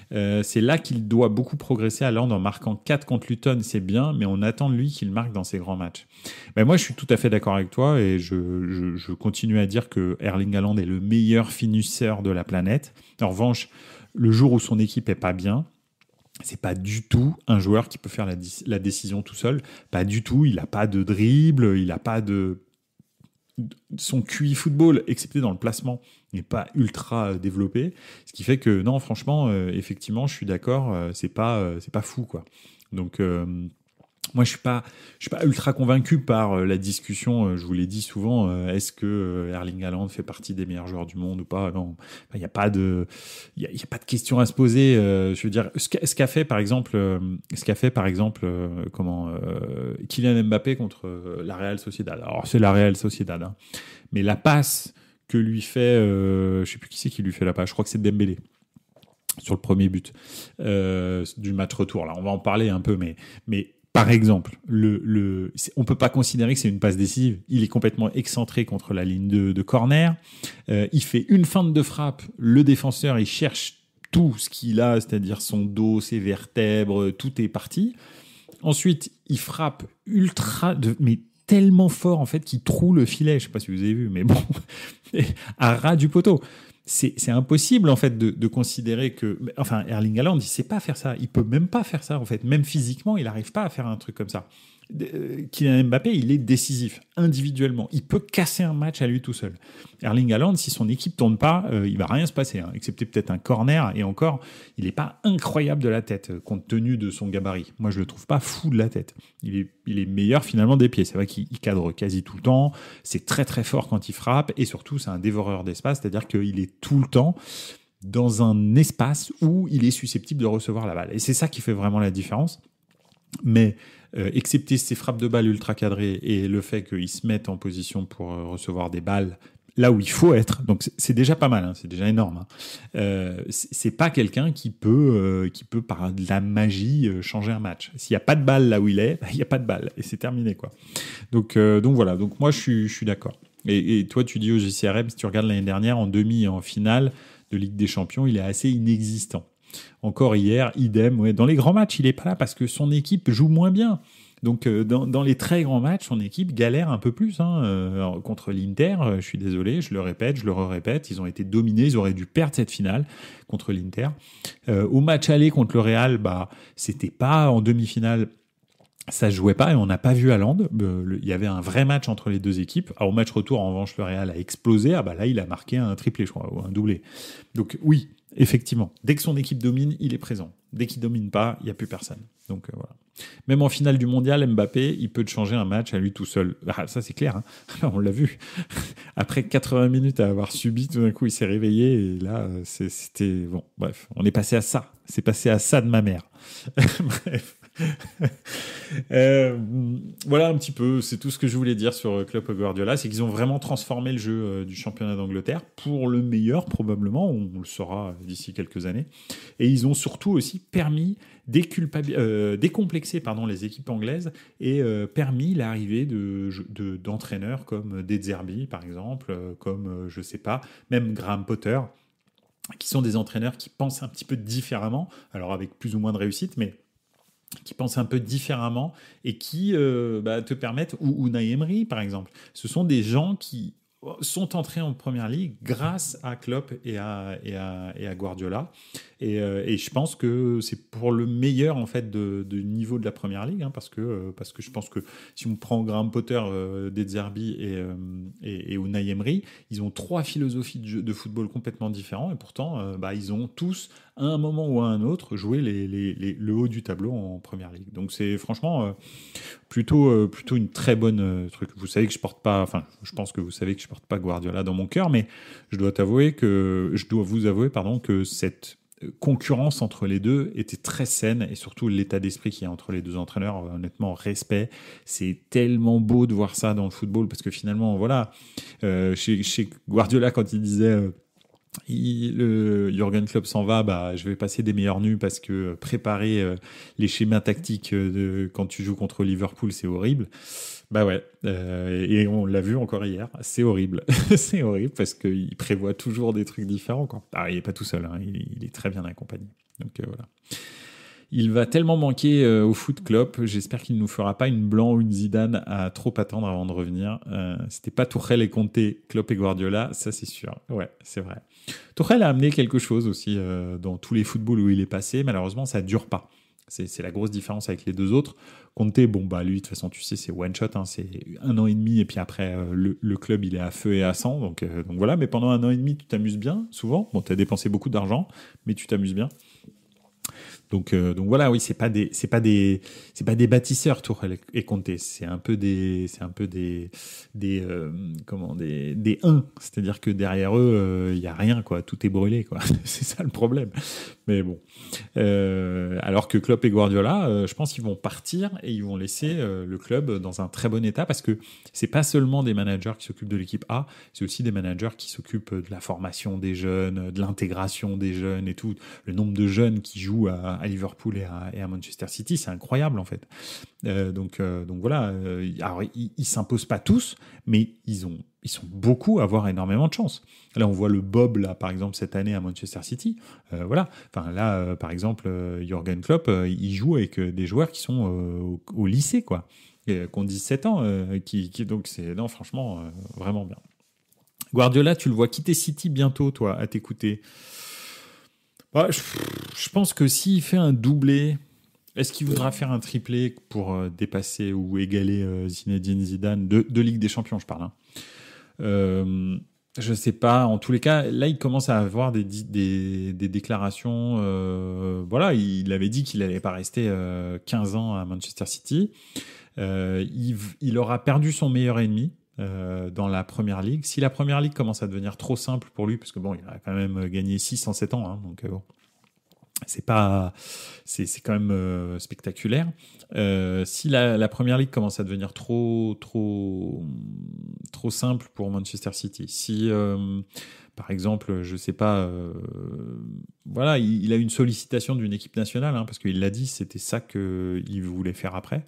C'est là qu'il doit beaucoup progresser. Haaland en marquant 4 contre Luton, c'est bien, mais on attend de lui qu'il marque dans ses grands matchs. Moi, je suis tout à fait d'accord avec toi et je continue à dire que Erling Haaland est le meilleur finisseur de la planète. En revanche, le jour où son équipe est pas bien, c'est pas du tout un joueur qui peut faire la décision tout seul. Pas du tout. Il a pas de dribble, il a pas de... Son QI football, excepté dans le placement, n'est pas ultra développé, ce qui fait que non, franchement, effectivement, je suis d'accord, c'est pas fou quoi. Donc moi, je suis pas ultra convaincu par la discussion. Je vous l'ai dit souvent. Est-ce que Erling Haaland fait partie des meilleurs joueurs du monde ou pas? Non, il y a pas de question à se poser. Je veux dire, ce qu'a fait par exemple, Kylian Mbappé contre la Real Sociedad. Alors c'est la Real Sociedad, hein. Mais la passe que lui fait, je sais plus qui c'est qui lui fait la passe. Je crois que c'est Dembélé sur le premier but du match retour. Là, on va en parler un peu, mais par exemple, on peut pas considérer que c'est une passe décisive. Il est complètement excentré contre la ligne de corner. Il fait une feinte de frappe. Le défenseur, il cherche tout ce qu'il a, c'est-à-dire son dos, ses vertèbres, tout est parti. Ensuite, il frappe mais tellement fort en fait qu'il troue le filet. Je sais pas si vous avez vu, mais bon, à ras du poteau. C'est impossible en fait de considérer que, enfin, Erling Haaland, il sait pas faire ça, il peut même pas faire ça en fait, même physiquement, il n'arrive pas à faire un truc comme ça. Kylian Mbappé, il est décisif individuellement, il peut casser un match à lui tout seul. Erling Haaland, si son équipe tourne pas, il va rien se passer, hein, excepté peut-être un corner, et encore, il est pas incroyable de la tête compte tenu de son gabarit. Moi, je le trouve pas fou de la tête. Il est meilleur finalement des pieds. C'est vrai qu'il cadre quasi tout le temps, c'est très très fort quand il frappe, et surtout c'est un dévoreur d'espace, c'est-à-dire qu'il est tout le temps dans un espace où il est susceptible de recevoir la balle. Et c'est ça qui fait vraiment la différence. Mais excepté ces frappes de balles ultra cadrées et le fait qu'ils se mettent en position pour recevoir des balles là où il faut être, donc c'est déjà pas mal, hein, c'est déjà énorme. Hein. C'est pas quelqu'un qui peut par de la magie changer un match. S'il n'y a pas de balle là où il est, il n'y a pas de balle et c'est terminé quoi. Donc voilà, donc moi je suis d'accord. Et toi tu dis au JCRM, si tu regardes l'année dernière en demi et en finale de Ligue des Champions, il est assez inexistant. Encore hier, idem. Ouais. Dans les grands matchs, il est pas là parce que son équipe joue moins bien. Donc, dans les très grands matchs, son équipe galère un peu plus. Hein. Contre l'Inter, je suis désolé, je le répète, je le répète, ils ont été dominés, ils auraient dû perdre cette finale contre l'Inter. Au match aller contre le Real, c'était pas en demi-finale. Ça se jouait pas et on n'a pas vu Haaland. Il y avait un vrai match entre les deux équipes. Alors, au match retour, en revanche, le Real a explosé. Là, il a marqué un triplé, je crois, ou un doublé. Donc oui, effectivement, dès que son équipe domine, il est présent. Dès qu'il domine pas, il n'y a plus personne. Donc voilà. Même en finale du mondial, Mbappé, il peut te changer un match à lui tout seul. Ça, c'est clair. Hein. On l'a vu. Après 80 minutes à avoir subi, tout d'un coup, il s'est réveillé. Et là, c'était... Bon, bref, on est passé à ça. C'est passé à ça de ma mère. Bref. Voilà un petit peu, c'est tout ce que je voulais dire sur Klopp et Guardiola, c'est qu'ils ont vraiment transformé le jeu du championnat d'Angleterre pour le meilleur probablement, on le saura d'ici quelques années. Et ils ont surtout aussi permis décomplexer les équipes anglaises et permis l'arrivée d'entraîneurs comme De Zerbi par exemple, comme je sais pas, même Graham Potter, qui sont des entraîneurs qui pensent un petit peu différemment, alors avec plus ou moins de réussite, mais qui pensent un peu différemment et qui te permettent, ou Unai Emery par exemple, ce sont des gens qui sont entrés en première ligue grâce à Klopp et à Guardiola et je pense que c'est pour le meilleur en fait du niveau de la première ligue, hein, parce que je pense que si on prend Graham Potter, De Zerbi et Unai Emery, ils ont trois philosophies de football complètement différentes et pourtant ils ont tous à un moment ou à un autre joué le haut du tableau en première ligue. Donc c'est franchement plutôt une très bonne truc. Vous savez que je pense que vous savez que je porte pas Guardiola dans mon cœur, mais je dois vous avouer que cette concurrence entre les deux était très saine et surtout l'état d'esprit qu'il y a entre les deux entraîneurs, honnêtement, respect. C'est tellement beau de voir ça dans le football parce que finalement, voilà, chez Guardiola, quand il disait le Jürgen Klopp s'en va, je vais passer des meilleurs nus parce que préparer les schémas tactiques quand tu joues contre Liverpool, c'est horrible. Et on l'a vu encore hier, c'est horrible. C'est horrible parce qu'il prévoit toujours des trucs différents, quoi. Il n'est pas tout seul, hein, il est très bien accompagné. Donc voilà. Il va tellement manquer au foot Klopp, j'espère qu'il ne nous fera pas une Blanc ou une Zidane à trop attendre avant de revenir. C'était pas Tuchel et Conte, Klopp et Guardiola, ça c'est sûr. Ouais, c'est vrai. Tuchel a amené quelque chose aussi dans tous les footballs où il est passé, malheureusement ça dure pas. C'est la grosse différence avec les deux autres. Conte, lui, de toute façon, tu sais, c'est one shot, hein, c'est 1 an et demi, et puis après, le club, il est à feu et à sang. Donc voilà, mais pendant 1 an et demi, tu t'amuses bien, souvent. Bon, tu as dépensé beaucoup d'argent, mais tu t'amuses bien. Donc voilà, oui, c'est pas des bâtisseurs Tuchel et Conte, c'est un peu des uns, c'est-à-dire que derrière eux, il y a rien, quoi, tout est brûlé, quoi. C'est ça le problème. Mais bon, alors que Klopp et Guardiola, je pense qu'ils vont partir et ils vont laisser le club dans un très bon état parce que c'est pas seulement des managers qui s'occupent de l'équipe A, c'est aussi des managers qui s'occupent de la formation des jeunes, de l'intégration des jeunes et tout. Le nombre de jeunes qui jouent à Liverpool et à Manchester City, c'est incroyable en fait. Donc voilà, alors ils s'imposent pas tous, mais ils sont beaucoup à avoir énormément de chance. Là, on voit le Bob, là, par exemple, cette année à Manchester City. Voilà. Enfin, là, par exemple, Jürgen Klopp, il joue avec des joueurs qui sont au lycée, quoi. Qui ont 17 ans. Donc, non, franchement, vraiment bien. Guardiola, tu le vois quitter City bientôt, toi, à t'écouter. Je pense que s'il fait un doublé, est-ce qu'il voudra faire un triplé pour dépasser ou égaler Zinedine Zidane de Ligue des Champions, je parle, hein. Je sais pas. En tous les cas, là, il commence à avoir des déclarations. Voilà, il avait dit qu'il allait pas rester 15 ans à Manchester City. Il aura perdu son meilleur ennemi dans la Première Ligue. Si la Première Ligue commence à devenir trop simple pour lui, parce que bon, il a quand même gagné 6 en 7 ans, hein, donc bon. C'est quand même spectaculaire. Si la Première Ligue commence à devenir trop simple pour Manchester City, si par exemple, je sais pas, voilà, il a une sollicitation d'une équipe nationale, hein, parce qu'il l'a dit, c'était ça qu'il voulait faire après.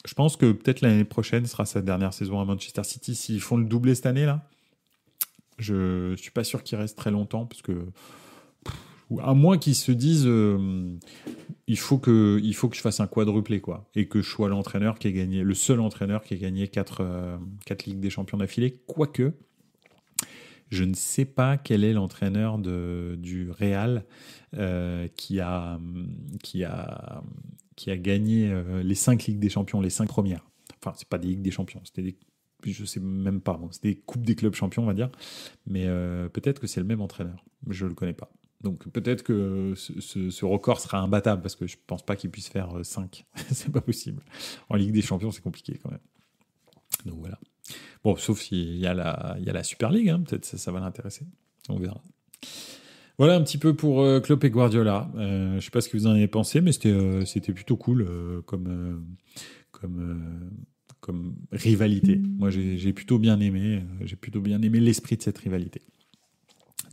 Je pense que peut-être l'année prochaine sera sa dernière saison à Manchester City. S'ils font le doublé cette année là, je suis pas sûr qu'il reste très longtemps, parce que à moins qu'ils se disent il faut que je fasse un quadruplé, quoi, et que je sois l'entraîneur qui ait gagné, le seul entraîneur qui ait gagné 4 Ligues des Champions d'affilée, quoique je ne sais pas quel est l'entraîneur du Real qui a gagné les 5 Ligues des Champions, les 5 premières. Enfin, c'est pas des Ligues des Champions, je sais même pas, bon, c'était des Coupes des clubs champions, on va dire, mais peut-être que c'est le même entraîneur, je le connais pas. Donc peut-être que ce record sera imbattable, parce que je pense pas qu'il puisse faire 5. C'est pas possible. En Ligue des Champions, c'est compliqué quand même. Donc voilà. Bon, sauf s'il y a la Super League, hein, peut-être ça va l'intéresser. On verra. Voilà un petit peu pour Klopp et Guardiola. Je sais pas ce que vous en avez pensé, mais c'était plutôt cool comme, comme rivalité. Moi, j'ai plutôt bien aimé. J'ai plutôt bien aimé l'esprit de cette rivalité.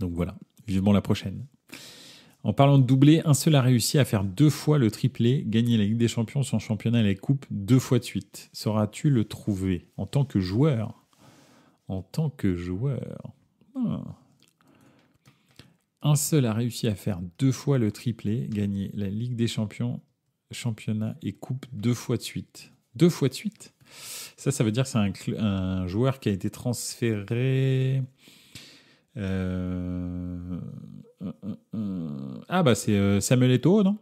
Donc voilà, vivement la prochaine. En parlant de doublé, un seul a réussi à faire 2 fois le triplé, gagner la Ligue des Champions, son championnat et la Coupe 2 fois de suite. Sauras-tu le trouver en tant que joueur? En tant que joueur. Ah. Un seul a réussi à faire 2 fois le triplé, gagner la Ligue des Champions, championnat et Coupe 2 fois de suite. 2 fois de suite? Ça veut dire que c'est un joueur qui a été transféré... Ah bah c'est Samuel Eto'o, non?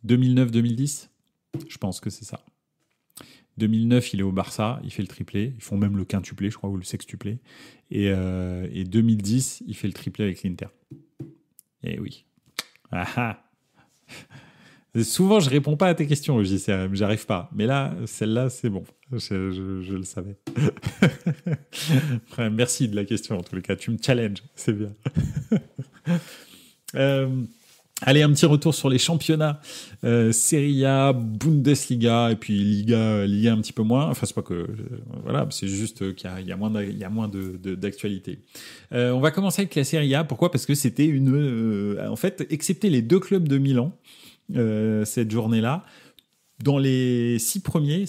2009-2010? Je pense que c'est ça. 2009, il est au Barça, il fait le triplé. Ils font même le quintuplé, je crois, ou le sextuplé. Et 2010, il fait le triplé avec l'Inter. Eh oui. Ah ah. Souvent, je réponds pas à tes questions, JCRM, j'arrive pas. Mais là, celle-là, c'est bon. Je le savais. Merci de la question, en tous les cas. Tu me challenges, c'est bien. Allez, un petit retour sur les championnats. Serie A, Bundesliga, et puis Liga un petit peu moins. Enfin, c'est pas que... voilà, c'est juste qu'il y a moins d'actualité. On va commencer avec la Serie A. Pourquoi? Parce que c'était en fait, excepté les 2 clubs de Milan, cette journée-là, dans les 7 premiers,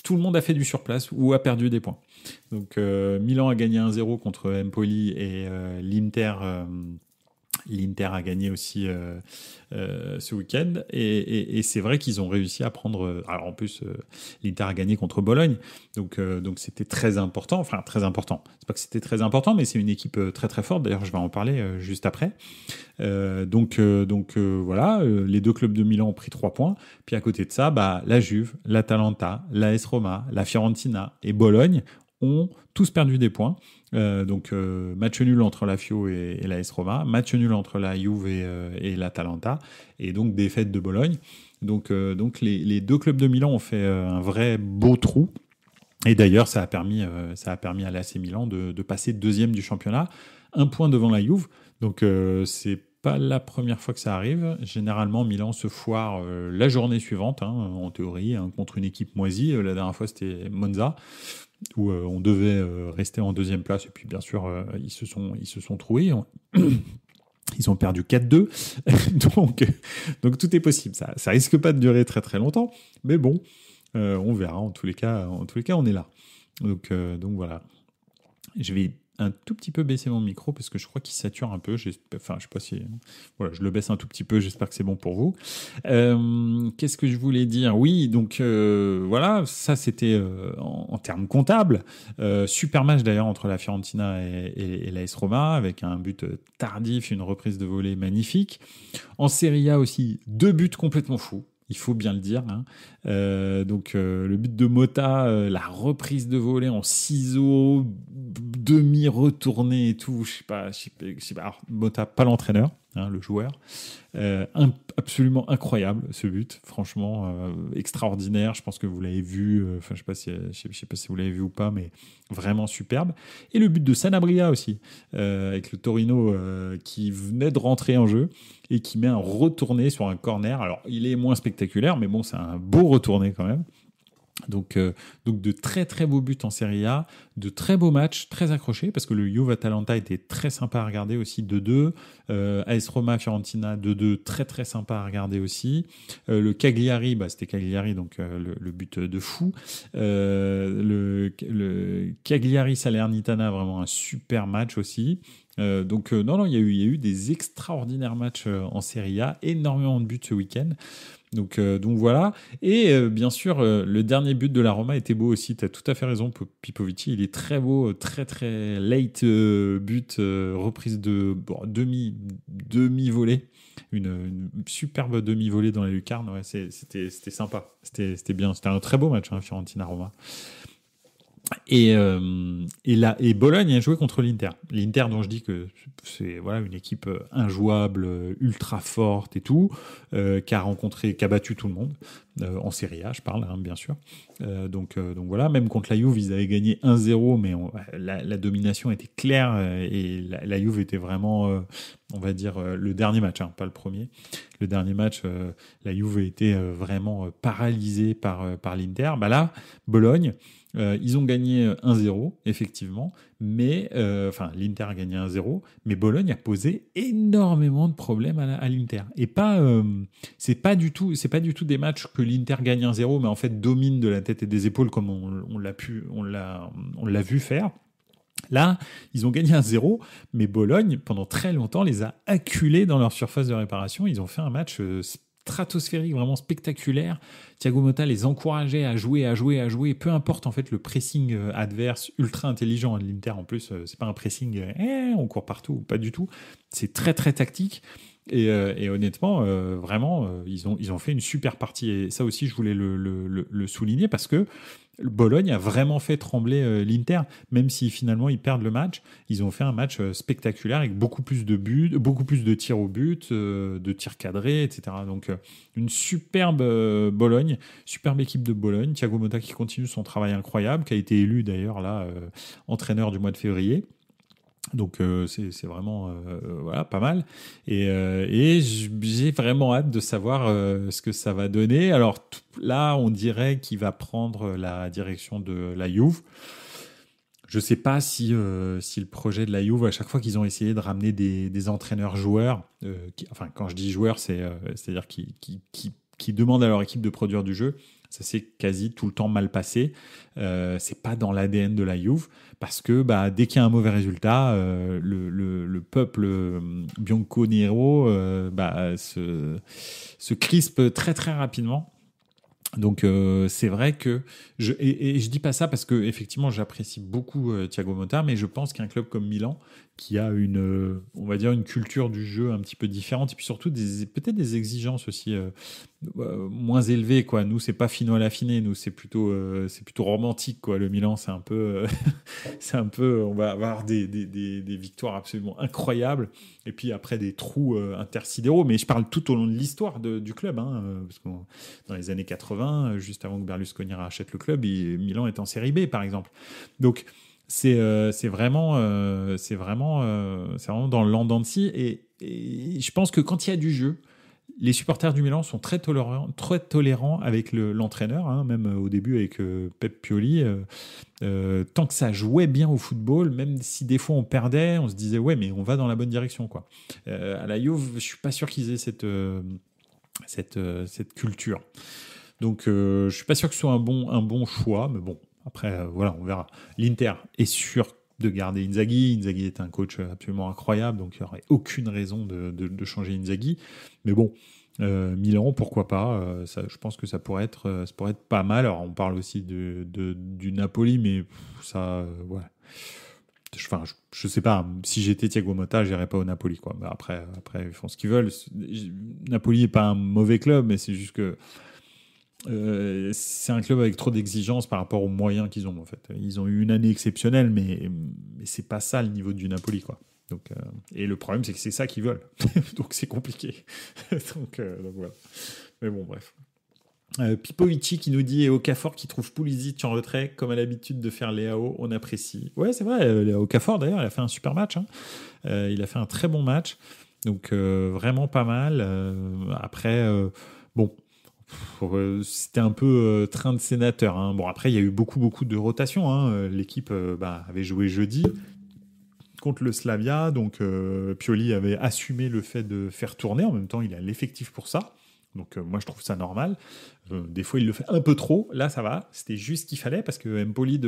tout le monde a fait du surplace ou a perdu des points. Donc Milan a gagné 1-0 contre Empoli et l'Inter a gagné aussi ce week-end et c'est vrai qu'ils ont réussi à prendre. Alors en plus, l'Inter a gagné contre Bologne, donc c'était très important. Enfin très important. C'est pas que c'était très important, mais c'est une équipe très très forte. D'ailleurs, je vais en parler juste après. Donc voilà, les 2 clubs de Milan ont pris 3 points. Puis à côté de ça, la Juve, l'Atalanta, l'AS Roma, la Fiorentina et Bologne ont tous perdu des points. Match nul entre la Fio et l'AS Roma, match nul entre la Juve et l'Atalanta, et donc défaite de Bologne. Donc les 2 clubs de Milan ont fait un vrai beau trou. Et d'ailleurs, ça a permis à l'AC Milan de passer 2e du championnat, 1 point devant la Juve. Donc c'est pas la première fois que ça arrive. Généralement, Milan se foire la journée suivante, en théorie, contre une équipe moisie. La dernière fois, c'était Monza, où on devait rester en 2e place. Et puis, bien sûr, ils se sont troués. Ils ont perdu 4-2. donc, tout est possible. Ça risque pas de durer très, très longtemps. Mais bon, on verra. En tous les cas, on est là. Donc voilà. Je vais un tout petit peu baisser mon micro parce que je crois qu'il sature un peu. Enfin, je sais pas si... Voilà, je le baisse un tout petit peu. J'espère que c'est bon pour vous. Qu'est-ce que je voulais dire? Oui, donc voilà, ça c'était en termes comptables. Super match d'ailleurs entre la Fiorentina et l'AS Roma avec un but tardif, une reprise de volée magnifique. En Serie A aussi, 2 buts complètement fous. Il faut bien le dire. Le but de Motta, la reprise de volée en ciseaux, demi-retourné et tout. Je sais pas. Alors, Motta, pas l'entraîneur, le joueur. Absolument incroyable ce but, franchement extraordinaire. Je pense que vous l'avez vu. Je sais pas si vous l'avez vu ou pas, mais vraiment superbe. Et le but de Sanabria aussi, avec le Torino qui venait de rentrer en jeu et qui met un retourné sur un corner. Alors il est moins spectaculaire, mais bon, c'est un beau retourné quand même. Donc de très très beaux buts en Serie A, de très beaux matchs, très accrochés, parce que le Juve-Atalanta était très sympa à regarder aussi, 2-2. AS Roma-Fiorentina, 2-2, très très sympa à regarder aussi. Le Cagliari, c'était Cagliari, donc le but de fou. Le Cagliari-Salernitana, vraiment un super match aussi. Non, il y a eu des extraordinaires matchs en Serie A, énormément de buts ce week-end. Donc voilà. Et bien sûr, le dernier but de la Roma était beau aussi. Tu as tout à fait raison, Pipovici. Il est très beau, très très late but, reprise de demi-volée. Une superbe demi-volée dans la lucarne. Ouais, c'était sympa. C'était bien. C'était un très beau match, Fiorentina-Roma. Et Bologne a joué contre l'Inter. L'Inter dont je dis que c'est voilà une équipe injouable, ultra forte et tout, qui a battu tout le monde en Serie A, je parle bien sûr. Donc voilà, même contre la Juve, ils avaient gagné 1-0, mais la domination était claire et la Juve était vraiment, on va dire, le dernier match, pas le premier. Le dernier match, la Juve était vraiment paralysée par l'Inter. Bah là, Bologne. Ils ont gagné 1-0, effectivement, mais l'Inter a gagné 1-0, mais Bologne a posé énormément de problèmes à l'Inter. Et c'est pas du tout des matchs que l'Inter gagne 1-0, mais en fait domine de la tête et des épaules comme on l'a vu faire. Là, ils ont gagné 1-0, mais Bologne, pendant très longtemps, les a acculés dans leur surface de réparation. Ils ont fait un match stratosphérique, vraiment spectaculaire. Thiago Motta les encourageait à jouer, peu importe en fait le pressing adverse, ultra intelligent de l'Inter. En plus, c'est pas un pressing, on court partout, pas du tout. C'est très très tactique. Et honnêtement, vraiment, ils ont fait une super partie. Et ça aussi, je voulais le souligner parce que Bologne a vraiment fait trembler l'Inter, même si finalement ils perdent le match. Ils ont fait un match spectaculaire avec beaucoup plus de buts, beaucoup plus de tirs au but, de tirs cadrés, etc. Donc une superbe Bologne, superbe équipe de Bologne. Thiago Motta qui continue son travail incroyable, qui a été élu d'ailleurs là entraîneur du mois de février. Donc c'est vraiment voilà pas mal et j'ai vraiment hâte de savoir ce que ça va donner. Alors là on dirait qu'il va prendre la direction de la Juve. Je sais pas si le projet de la Juve, à chaque fois qu'ils ont essayé de ramener des entraîneurs joueurs, quand je dis joueurs c'est-à-dire qui demandent à leur équipe de produire du jeu, ça s'est quasi tout le temps mal passé. C'est pas dans l'ADN de la Juve parce que dès qu'il y a un mauvais résultat, le peuple bianco-nero se crispe très très rapidement. Donc c'est vrai que je dis pas ça parce que effectivement j'apprécie beaucoup Thiago Motta, mais je pense qu'un club comme Milan qui a on va dire une culture du jeu un petit peu différente et puis surtout peut-être des exigences aussi moins élevées quoi. Nous c'est pas fino à l'affiné, nous c'est plutôt romantique quoi. Le Milan c'est un peu on va avoir des victoires absolument incroyables et puis après des trous intersidéraux, mais je parle tout au long de l'histoire du club parce que dans les années 80, juste avant que Berlusconi rachète le club, Milan est en série B par exemple. Donc c'est vraiment dans le land scie et je pense que quand il y a du jeu, les supporters du Milan sont très tolérants avec l'entraîneur, même au début avec Pep Pioli. Tant que ça jouait bien au football, même si des fois on perdait, on se disait ouais mais on va dans la bonne direction quoi. À la Juve, je suis pas sûr qu'ils aient cette culture. Donc je suis pas sûr que ce soit un bon choix, mais bon. Après, voilà, on verra. L'Inter est sûr de garder Inzaghi. Inzaghi est un coach absolument incroyable, donc il n'y aurait aucune raison de changer Inzaghi. Mais bon, Milan, pourquoi pas je pense que ça pourrait être pas mal. Alors, on parle aussi du Napoli, mais ça, ouais. Je sais pas. Si j'étais Thiago Motta, j'irais pas au Napoli, quoi. Mais après, ils font ce qu'ils veulent. Napoli est pas un mauvais club, mais c'est juste que c'est un club avec trop d'exigences par rapport aux moyens qu'ils ont en fait. Ils ont eu une année exceptionnelle, mais c'est pas ça le niveau du Napoli quoi. Donc, et le problème c'est que c'est ça qu'ils veulent, donc c'est compliqué. donc voilà. Mais bon bref. Pipoichi qui nous dit et Okafor qui trouve Pulisic en retrait comme à l'habitude de faire Léao, on apprécie. Ouais c'est vrai, Okafor d'ailleurs il a fait un super match. Il a fait un très bon match, donc vraiment pas mal. Après bon. C'était un peu train de sénateur. Bon, après, il y a eu beaucoup de rotations. L'équipe avait joué jeudi contre le Slavia, donc Pioli avait assumé le fait de faire tourner. En même temps, il a l'effectif pour ça. Donc moi, je trouve ça normal. Des fois, il le fait un peu trop. Là, ça va. C'était juste ce qu'il fallait parce que Empoli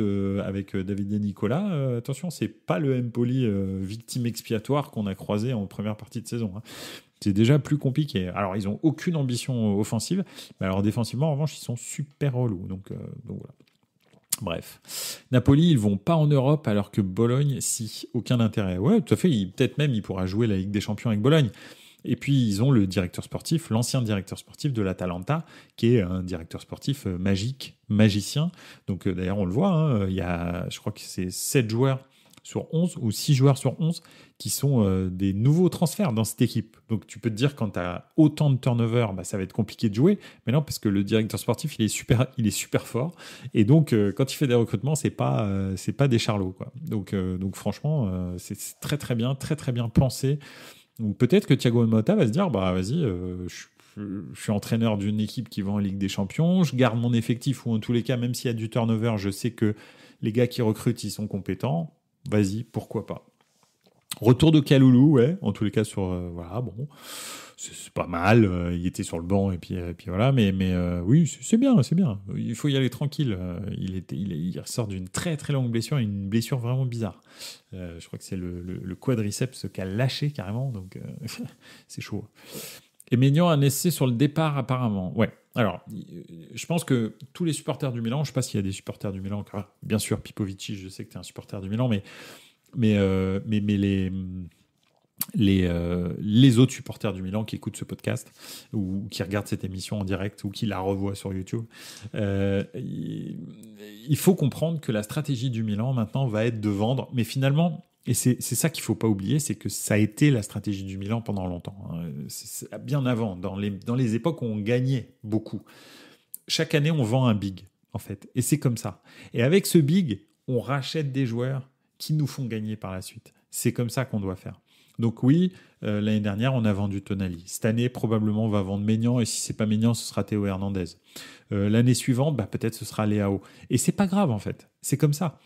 avec David et Nicolas, attention, c'est pas le Empoli victime expiatoire qu'on a croisé en première partie de saison. C'est déjà plus compliqué. Alors, ils n'ont aucune ambition offensive, mais alors défensivement, en revanche, ils sont super relous. Donc voilà. Bref. Napoli, ils vont pas en Europe, alors que Bologne, si, aucun intérêt. Ouais, tout à fait. Peut-être même, il pourra jouer la Ligue des Champions avec Bologne. Et puis, ils ont le directeur sportif, l'ancien directeur sportif de l'Atalanta, qui est un directeur sportif magique, magicien. Donc, d'ailleurs, on le voit, hein, il y a, je crois que c'est 7 joueurs sur 11 ou 6 joueurs sur 11 qui sont des nouveaux transferts dans cette équipe. Donc, tu peux te dire, quand tu as autant de turnover, ça va être compliqué de jouer. Mais non, parce que le directeur sportif, il est super fort. Et donc, quand il fait des recrutements, c'est pas des charlots, quoi. Donc franchement, c'est très, très bien pensé. Donc peut-être que Thiago Motta va se dire, vas-y, je suis entraîneur d'une équipe qui va en Ligue des Champions, je garde mon effectif, ou en tous les cas, même s'il y a du turnover, je sais que les gars qui recrutent, ils sont compétents. Vas-y, pourquoi pas. Retour de Kaloulou, ouais, en tous les cas, voilà, bon, c'est pas mal, il était sur le banc, et puis voilà, mais oui, c'est bien, il faut y aller tranquille. Il ressort d'une très très longue blessure, une blessure vraiment bizarre. Je crois que c'est le quadriceps qui a lâché carrément, donc c'est chaud. Et Maignan a un essai sur le départ apparemment. Ouais. Alors, je pense que tous les supporters du Milan, je ne sais pas s'il y a des supporters du Milan, bien sûr, Pipovici, je sais que tu es un supporter du Milan, mais les autres supporters du Milan qui écoutent ce podcast ou qui regardent cette émission en direct ou qui la revoient sur YouTube, il faut comprendre que la stratégie du Milan maintenant va être de vendre, mais finalement, et c'est ça qu'il ne faut pas oublier, c'est que ça a été la stratégie du Milan pendant longtemps, hein. C'est bien avant, dans les époques où on gagnait beaucoup. Chaque année, on vend un big, en fait, et c'est comme ça. Et avec ce big, on rachète des joueurs qui nous font gagner par la suite. C'est comme ça qu'on doit faire. Donc oui, l'année dernière, on a vendu Tonali. Cette année, probablement, on va vendre Maignan, et si c'est pas Maignan, ce sera Théo Hernandez. L'année suivante, peut-être ce sera Leao. Et c'est pas grave, en fait. C'est comme ça.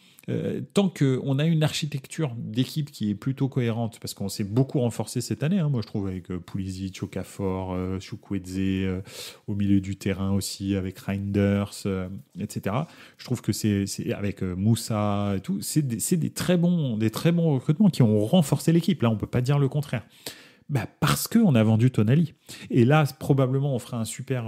Tant qu'on a une architecture d'équipe qui est plutôt cohérente, parce qu'on s'est beaucoup renforcé cette année, hein, moi je trouve, avec Pulisic, Okafor, Chukwueze, au milieu du terrain aussi, avec Reinders, etc. Je trouve que c'est avec Moussa et tout, c'est des très bons recrutements qui ont renforcé l'équipe. Là, on peut pas dire le contraire. Parce qu'on a vendu Tonali. Et là, probablement, on fera un super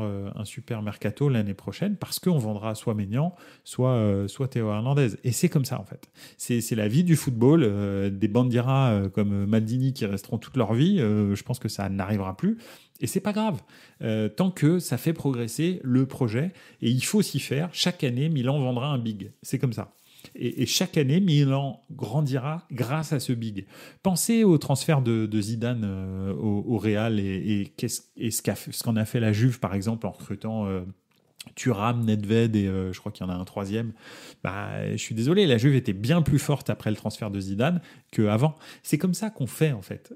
mercato l'année prochaine parce qu'on vendra soit Maignan, soit Théo Hernandez. Et c'est comme ça, en fait. C'est la vie du football. Des bandiras comme Maldini qui resteront toute leur vie, je pense que ça n'arrivera plus. Et c'est pas grave. Tant que ça fait progresser le projet. Et il faut s'y faire. Chaque année, Milan vendra un big. C'est comme ça. Et chaque année, Milan grandira grâce à ce big. Pensez au transfert de Zidane au Real et ce qu'en a fait la Juve, par exemple, en recrutant Thuram, Nedved et je crois qu'il y en a un troisième. Je suis désolé, la Juve était bien plus forte après le transfert de Zidane qu'avant. C'est comme ça qu'on fait, en fait.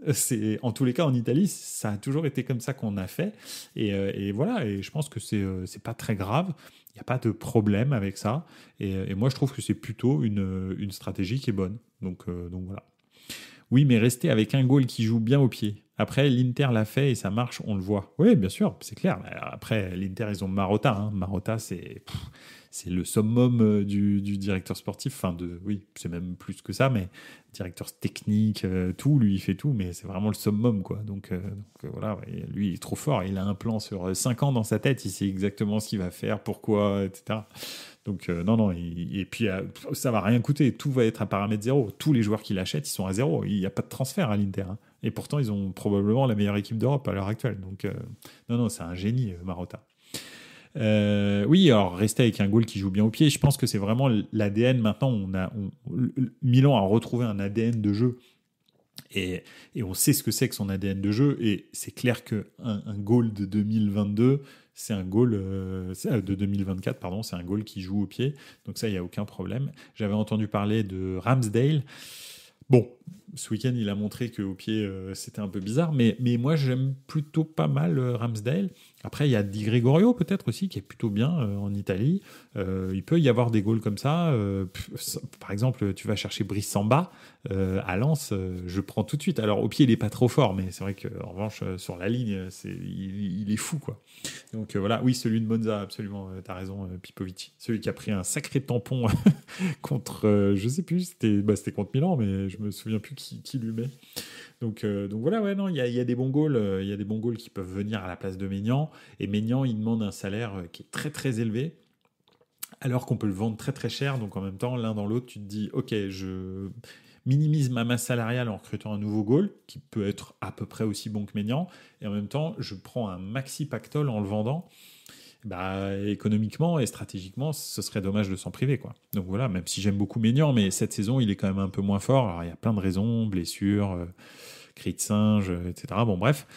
En tous les cas, en Italie, ça a toujours été comme ça qu'on a fait. Et voilà, et je pense que c'est pas très grave. Il n'y a pas de problème avec ça. Et moi, je trouve que c'est plutôt une stratégie qui est bonne. Donc voilà. Oui, mais rester avec un goal qui joue bien au pied. Après, l'Inter l'a fait et ça marche, on le voit. Oui, bien sûr, c'est clair. Après, l'Inter, ils ont Marotta. Hein. Marotta, c'est le summum du directeur sportif. Oui, c'est même plus que ça, mais directeur technique, tout, lui, il fait tout, mais c'est vraiment le summum, quoi. Donc voilà, ouais, lui, il est trop fort. Il a un plan sur 5 ans dans sa tête. Il sait exactement ce qu'il va faire, pourquoi, etc. Donc non, et puis ça va rien coûter, tout va être à paramètre zéro. Tous les joueurs qu'il achète, ils sont à zéro. Il n'y a pas de transfert à l'Inter. Hein. Et pourtant, ils ont probablement la meilleure équipe d'Europe à l'heure actuelle. Donc non, c'est un génie, Marotta. Oui, alors rester avec un goal qui joue bien au pied, je pense que c'est vraiment l'ADN. Maintenant, Milan a retrouvé un ADN de jeu. Et on sait ce que c'est que son ADN de jeu. Et c'est clair qu'un goal de 2022, c'est un goal de 2024, pardon, c'est un goal qui joue au pied. Donc ça, il n'y a aucun problème. J'avais entendu parler de Ramsdale. Bon, ce week-end, il a montré qu'au pied, c'était un peu bizarre. Mais moi, j'aime plutôt pas mal Ramsdale. Après, il y a Di Gregorio peut-être aussi, qui est plutôt bien en Italie. Il peut y avoir des goals comme ça. Par exemple, tu vas chercher Brice Samba à Lens, je prends tout de suite. Alors, au pied, il n'est pas trop fort, mais c'est vrai qu'en revanche, sur la ligne, il est fou, quoi. Donc voilà, oui, celui de Monza, absolument, tu as raison, Pipovici. Celui qui a pris un sacré tampon contre, je sais plus, c'était contre Milan, mais je me souviens plus qui lui met. Donc voilà, ouais, non, il y a des bons goals, il y a des bons goals qui peuvent venir à la place de Maignan. Et Maignan, il demande un salaire qui est très très élevé, alors qu'on peut le vendre très très cher. Donc en même temps, l'un dans l'autre, tu te dis, ok, minimise ma masse salariale en recrutant un nouveau goal, qui peut être à peu près aussi bon que Maignan, et en même temps, je prends un maxi pactole en le vendant. Économiquement et stratégiquement, ce serait dommage de s'en priver, quoi. Donc voilà, même si j'aime beaucoup Maignan, mais cette saison, il est quand même un peu moins fort. Alors, il y a plein de raisons, blessures, cris de singe, etc. Bon, bref.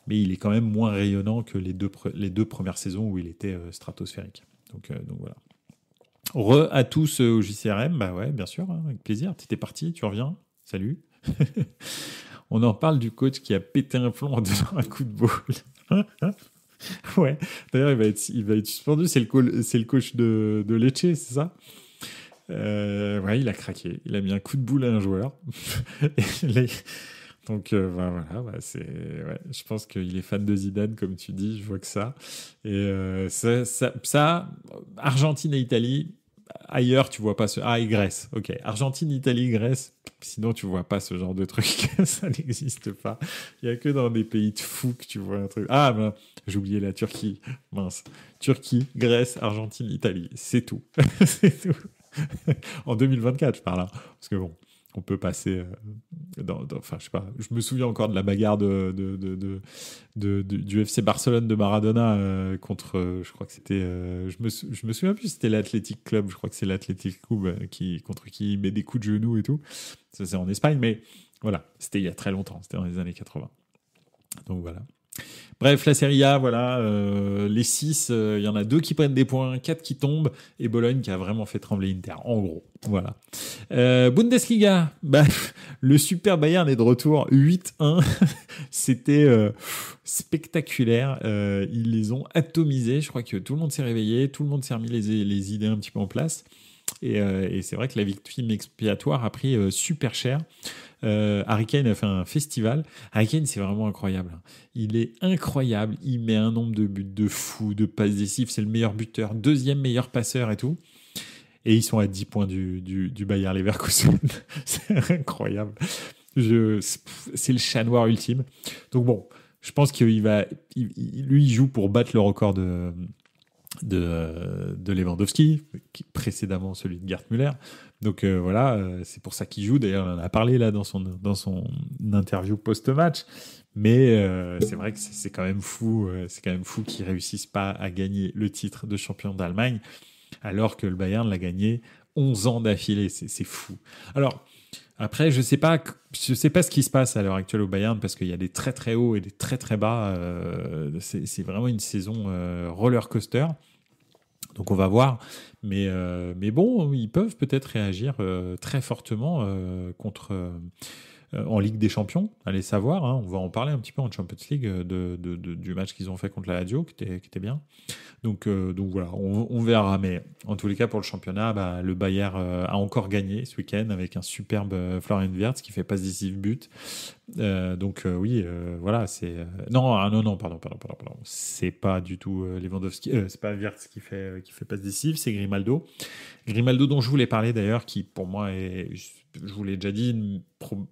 Mais il est quand même moins rayonnant que les deux premières saisons où il était stratosphérique. Donc voilà. À tous au JCRM, bah ouais, bien sûr, hein, avec plaisir. T'étais parti, tu reviens. Salut. On en parle du coach qui a pété un plomb en donnant un coup de boule. Ouais, d'ailleurs, il va être suspendu. C'est le coach de Lecce, c'est ça? Ouais, il a craqué. Il a mis un coup de boule à un joueur. Donc, voilà, ouais, je pense qu'il est fan de Zidane, comme tu dis. Je vois que ça. Et ça, Argentine et Italie. Ailleurs, tu vois pas ce. Ah, et Grèce. Ok. Argentine, Italie, Grèce. Sinon, tu vois pas ce genre de truc. Ça n'existe pas. Il y a que dans des pays de fous que tu vois un truc. Ah, ben, j'ai oublié la Turquie. Mince. Turquie, Grèce, Argentine, Italie. C'est tout. C'est tout. En 2024, je parle. Hein. Parce que bon, on peut passer enfin, je sais pas. Je me souviens encore de la bagarre du FC Barcelone de Maradona contre, je crois que c'était, je me souviens plus, c'était l'Athletic Club. Je crois que c'est l'Athletic Club contre qui il met des coups de genoux et tout. Ça, c'est en Espagne, mais voilà, c'était il y a très longtemps. C'était dans les années 80. Donc voilà. Bref, la Serie A, voilà, les 6, il y en a 2 qui prennent des points, 4 qui tombent, et Bologne qui a vraiment fait trembler Inter, en gros. Voilà. Bundesliga, le super Bayern est de retour, 8-1. C'était spectaculaire. Ils les ont atomisés. Je crois que tout le monde s'est réveillé, tout le monde s'est remis les idées un petit peu en place. Et c'est vrai que la victime expiatoire a pris super cher. Harry Kane a fait un festival. Harry Kane, c'est vraiment incroyable. Il est incroyable. Il met un nombre de buts de fou, de passes décisives. C'est le meilleur buteur, deuxième meilleur passeur et tout. Et ils sont à 10 points du Bayer Leverkusen. C'est incroyable. C'est le chat noir ultime. Donc bon, je pense qu'il va... Lui, il joue pour battre le record de Lewandowski, précédemment celui de Gerd Müller. Donc voilà, c'est pour ça qu'il joue. D'ailleurs, on en a parlé là dans son interview post-match. Mais c'est vrai que c'est quand même fou. C'est quand même fou qu'ils réussissent pas à gagner le titre de champion d'Allemagne, alors que le Bayern l'a gagné 11 ans d'affilée. C'est fou. Alors après, je sais pas ce qui se passe à l'heure actuelle au Bayern parce qu'il y a des très très hauts et des très très bas. C'est vraiment une saison roller coaster. Donc on va voir, mais bon, ils peuvent peut-être réagir très fortement contre en Ligue des Champions. Allez savoir, hein, on va en parler un petit peu en Champions League du match qu'ils ont fait contre la Lazio, qui était bien. Donc voilà, on verra. Mais en tous les cas, pour le championnat, le Bayern a encore gagné ce week-end avec un superbe Florian Wirtz qui fait passe décisive but. Oui, voilà, c'est non, pardon. C'est pas du tout Lewandowski, c'est pas Wirtz qui fait passe décisive, c'est Grimaldo. Grimaldo dont je voulais parler d'ailleurs, qui pour moi est, je vous l'ai déjà dit,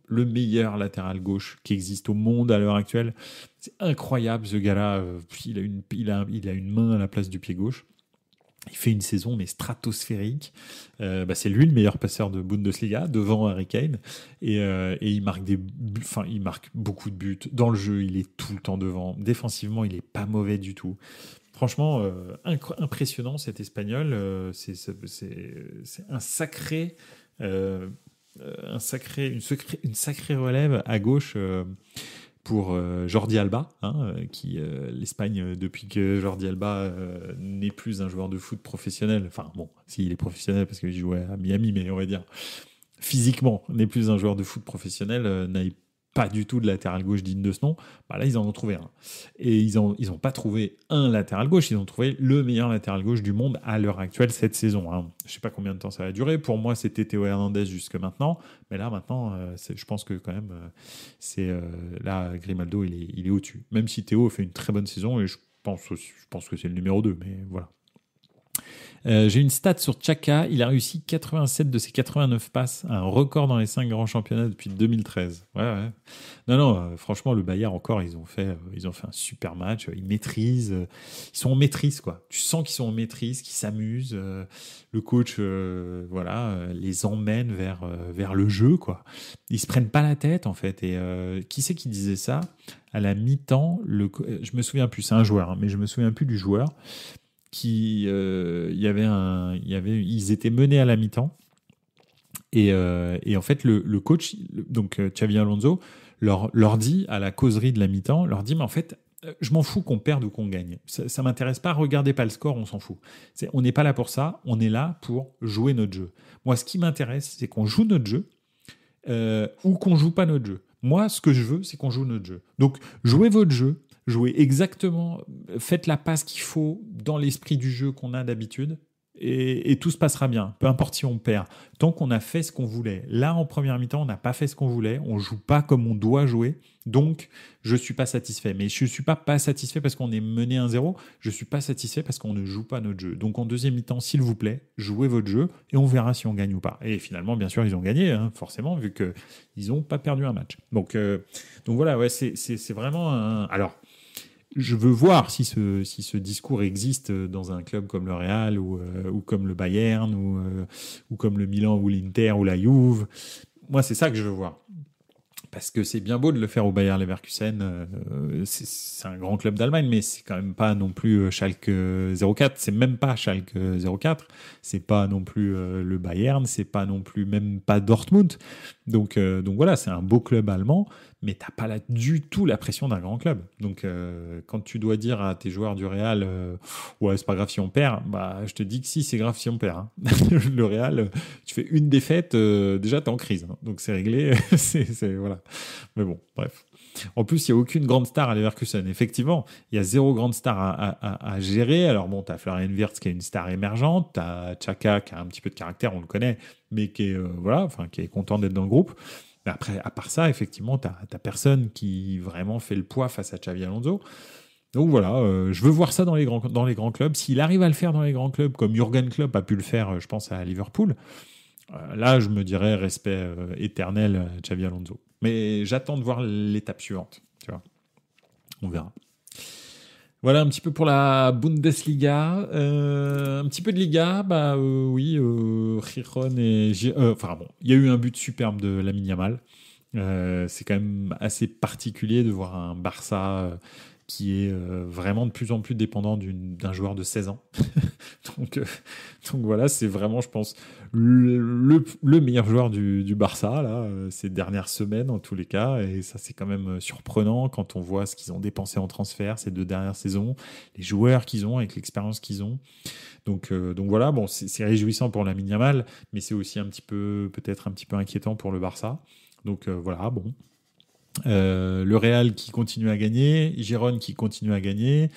le meilleur latéral gauche qui existe au monde à l'heure actuelle. C'est incroyable ce gars-là. Il a une main à la place du pied gauche. Il fait une saison mais stratosphérique. C'est lui le meilleur passeur de Bundesliga devant Harry Kane et il marque il marque beaucoup de buts dans le jeu. Il est tout le temps devant. Défensivement, il est pas mauvais du tout. Franchement, impressionnant cet Espagnol. C'est un sacré, une sacrée relève à gauche. Pour Jordi Alba, qui l'Espagne, depuis que Jordi Alba n'est plus un joueur de foot professionnel, enfin bon, s'il est professionnel parce qu'il jouait à Miami, mais on va dire physiquement n'est plus un joueur de foot professionnel, n'a pas du tout de latéral gauche digne de ce nom, là ils en ont trouvé un. Et ils ont pas trouvé un latéral gauche, ils ont trouvé le meilleur latéral gauche du monde à l'heure actuelle cette saison. Hein. Je sais pas combien de temps ça va durer, pour moi c'était Théo Hernandez jusque maintenant, mais là maintenant je pense que quand même là Grimaldo il est au-dessus. Même si Théo fait une très bonne saison et je pense que c'est le numéro 2, mais voilà. J'ai une stat sur Xhaka. Il a réussi 87 de ses 89 passes, un record dans les 5 grands championnats depuis 2013. Ouais. Non, franchement, le Bayern encore, ils ont fait un super match. Ils maîtrisent, ils sont en maîtrise, quoi. Tu sens qu'ils sont en maîtrise, qu'ils s'amusent. Le coach, les emmène vers le jeu, quoi. Ils se prennent pas la tête, en fait. Et qui c'est qui disait ça? À la mi-temps, je me souviens plus, c'est un joueur, hein, mais je me souviens plus du joueur. Ils étaient menés à la mi-temps et en fait le coach, donc Xavi Alonso, leur dit à la causerie de la mi-temps, leur dit mais en fait je m'en fous qu'on perde ou qu'on gagne, ça m'intéresse pas, regardez pas le score, on s'en fout. On n'est pas là pour ça, on est là pour jouer notre jeu. Moi ce qui m'intéresse c'est qu'on joue notre jeu ou qu'on joue pas notre jeu. Moi ce que je veux c'est qu'on joue notre jeu. Donc jouez votre jeu. Jouez exactement, faites la passe qu'il faut dans l'esprit du jeu qu'on a d'habitude et tout se passera bien, peu importe si on perd, tant qu'on a fait ce qu'on voulait. Là, en première mi-temps, on n'a pas fait ce qu'on voulait, on joue pas comme on doit jouer, donc je suis pas satisfait. Mais je suis pas satisfait parce qu'on est mené 1-0, je suis pas satisfait parce qu'on ne joue pas notre jeu. Donc en deuxième mi-temps, s'il vous plaît, jouez votre jeu et on verra si on gagne ou pas. Et finalement, bien sûr, ils ont gagné, hein, forcément, vu qu'ils n'ont pas perdu un match. Donc voilà, ouais, c'est vraiment un... Alors, je veux voir si ce discours existe dans un club comme le Real ou comme le Bayern ou comme le Milan ou l'Inter ou la Juve. Moi, c'est ça que je veux voir. Parce que c'est bien beau de le faire au Bayer Leverkusen. C'est un grand club d'Allemagne, mais c'est quand même pas non plus Schalke 04. C'est même pas Schalke 04. C'est pas non plus le Bayern. C'est pas non plus même pas Dortmund. Donc voilà, c'est un beau club allemand, mais t'as pas du tout la pression d'un grand club. Donc quand tu dois dire à tes joueurs du Real, ouais c'est pas grave si on perd, bah je te dis que si c'est grave si on perd. Hein. Le Real, tu fais une défaite, déjà t'es en crise, hein. Donc c'est réglé. c'est voilà. Mais bon, bref. En plus, il n'y a aucune grande star à Leverkusen. Effectivement, il y a 0 grande star à gérer. Alors bon, tu as Florian Wirtz qui est une star émergente, tu as Xhaka qui a un petit peu de caractère, on le connaît, mais qui est, qui est content d'être dans le groupe. Mais après, à part ça, effectivement, tu n'as personne qui vraiment fait le poids face à Xavi Alonso. Donc voilà, je veux voir ça dans les grands clubs. S'il arrive à le faire dans les grands clubs, comme Jürgen Klopp a pu le faire, je pense, à Liverpool, là, je me dirais respect éternel à Xavi Alonso. Mais j'attends de voir l'étape suivante. Tu vois, on verra. Voilà un petit peu pour la Bundesliga. Un petit peu de Liga, oui, Giron et... il y a eu un but superbe de Lamine Yamal. C'est quand même assez particulier de voir un Barça qui est vraiment de plus en plus dépendant d'un joueur de 16 ans. donc voilà, c'est vraiment, je pense, le meilleur joueur du Barça là, ces dernières semaines en tous les cas. Et ça, c'est quand même surprenant quand on voit ce qu'ils ont dépensé en transfert ces 2 dernières saisons, les joueurs qu'ils ont avec l'expérience qu'ils ont. Donc voilà, bon, c'est réjouissant pour Lamine Yamal, mais c'est aussi peut-être un petit peu inquiétant pour le Barça. Donc voilà, bon. Le Real qui continue à gagner, Giron qui continue à gagner,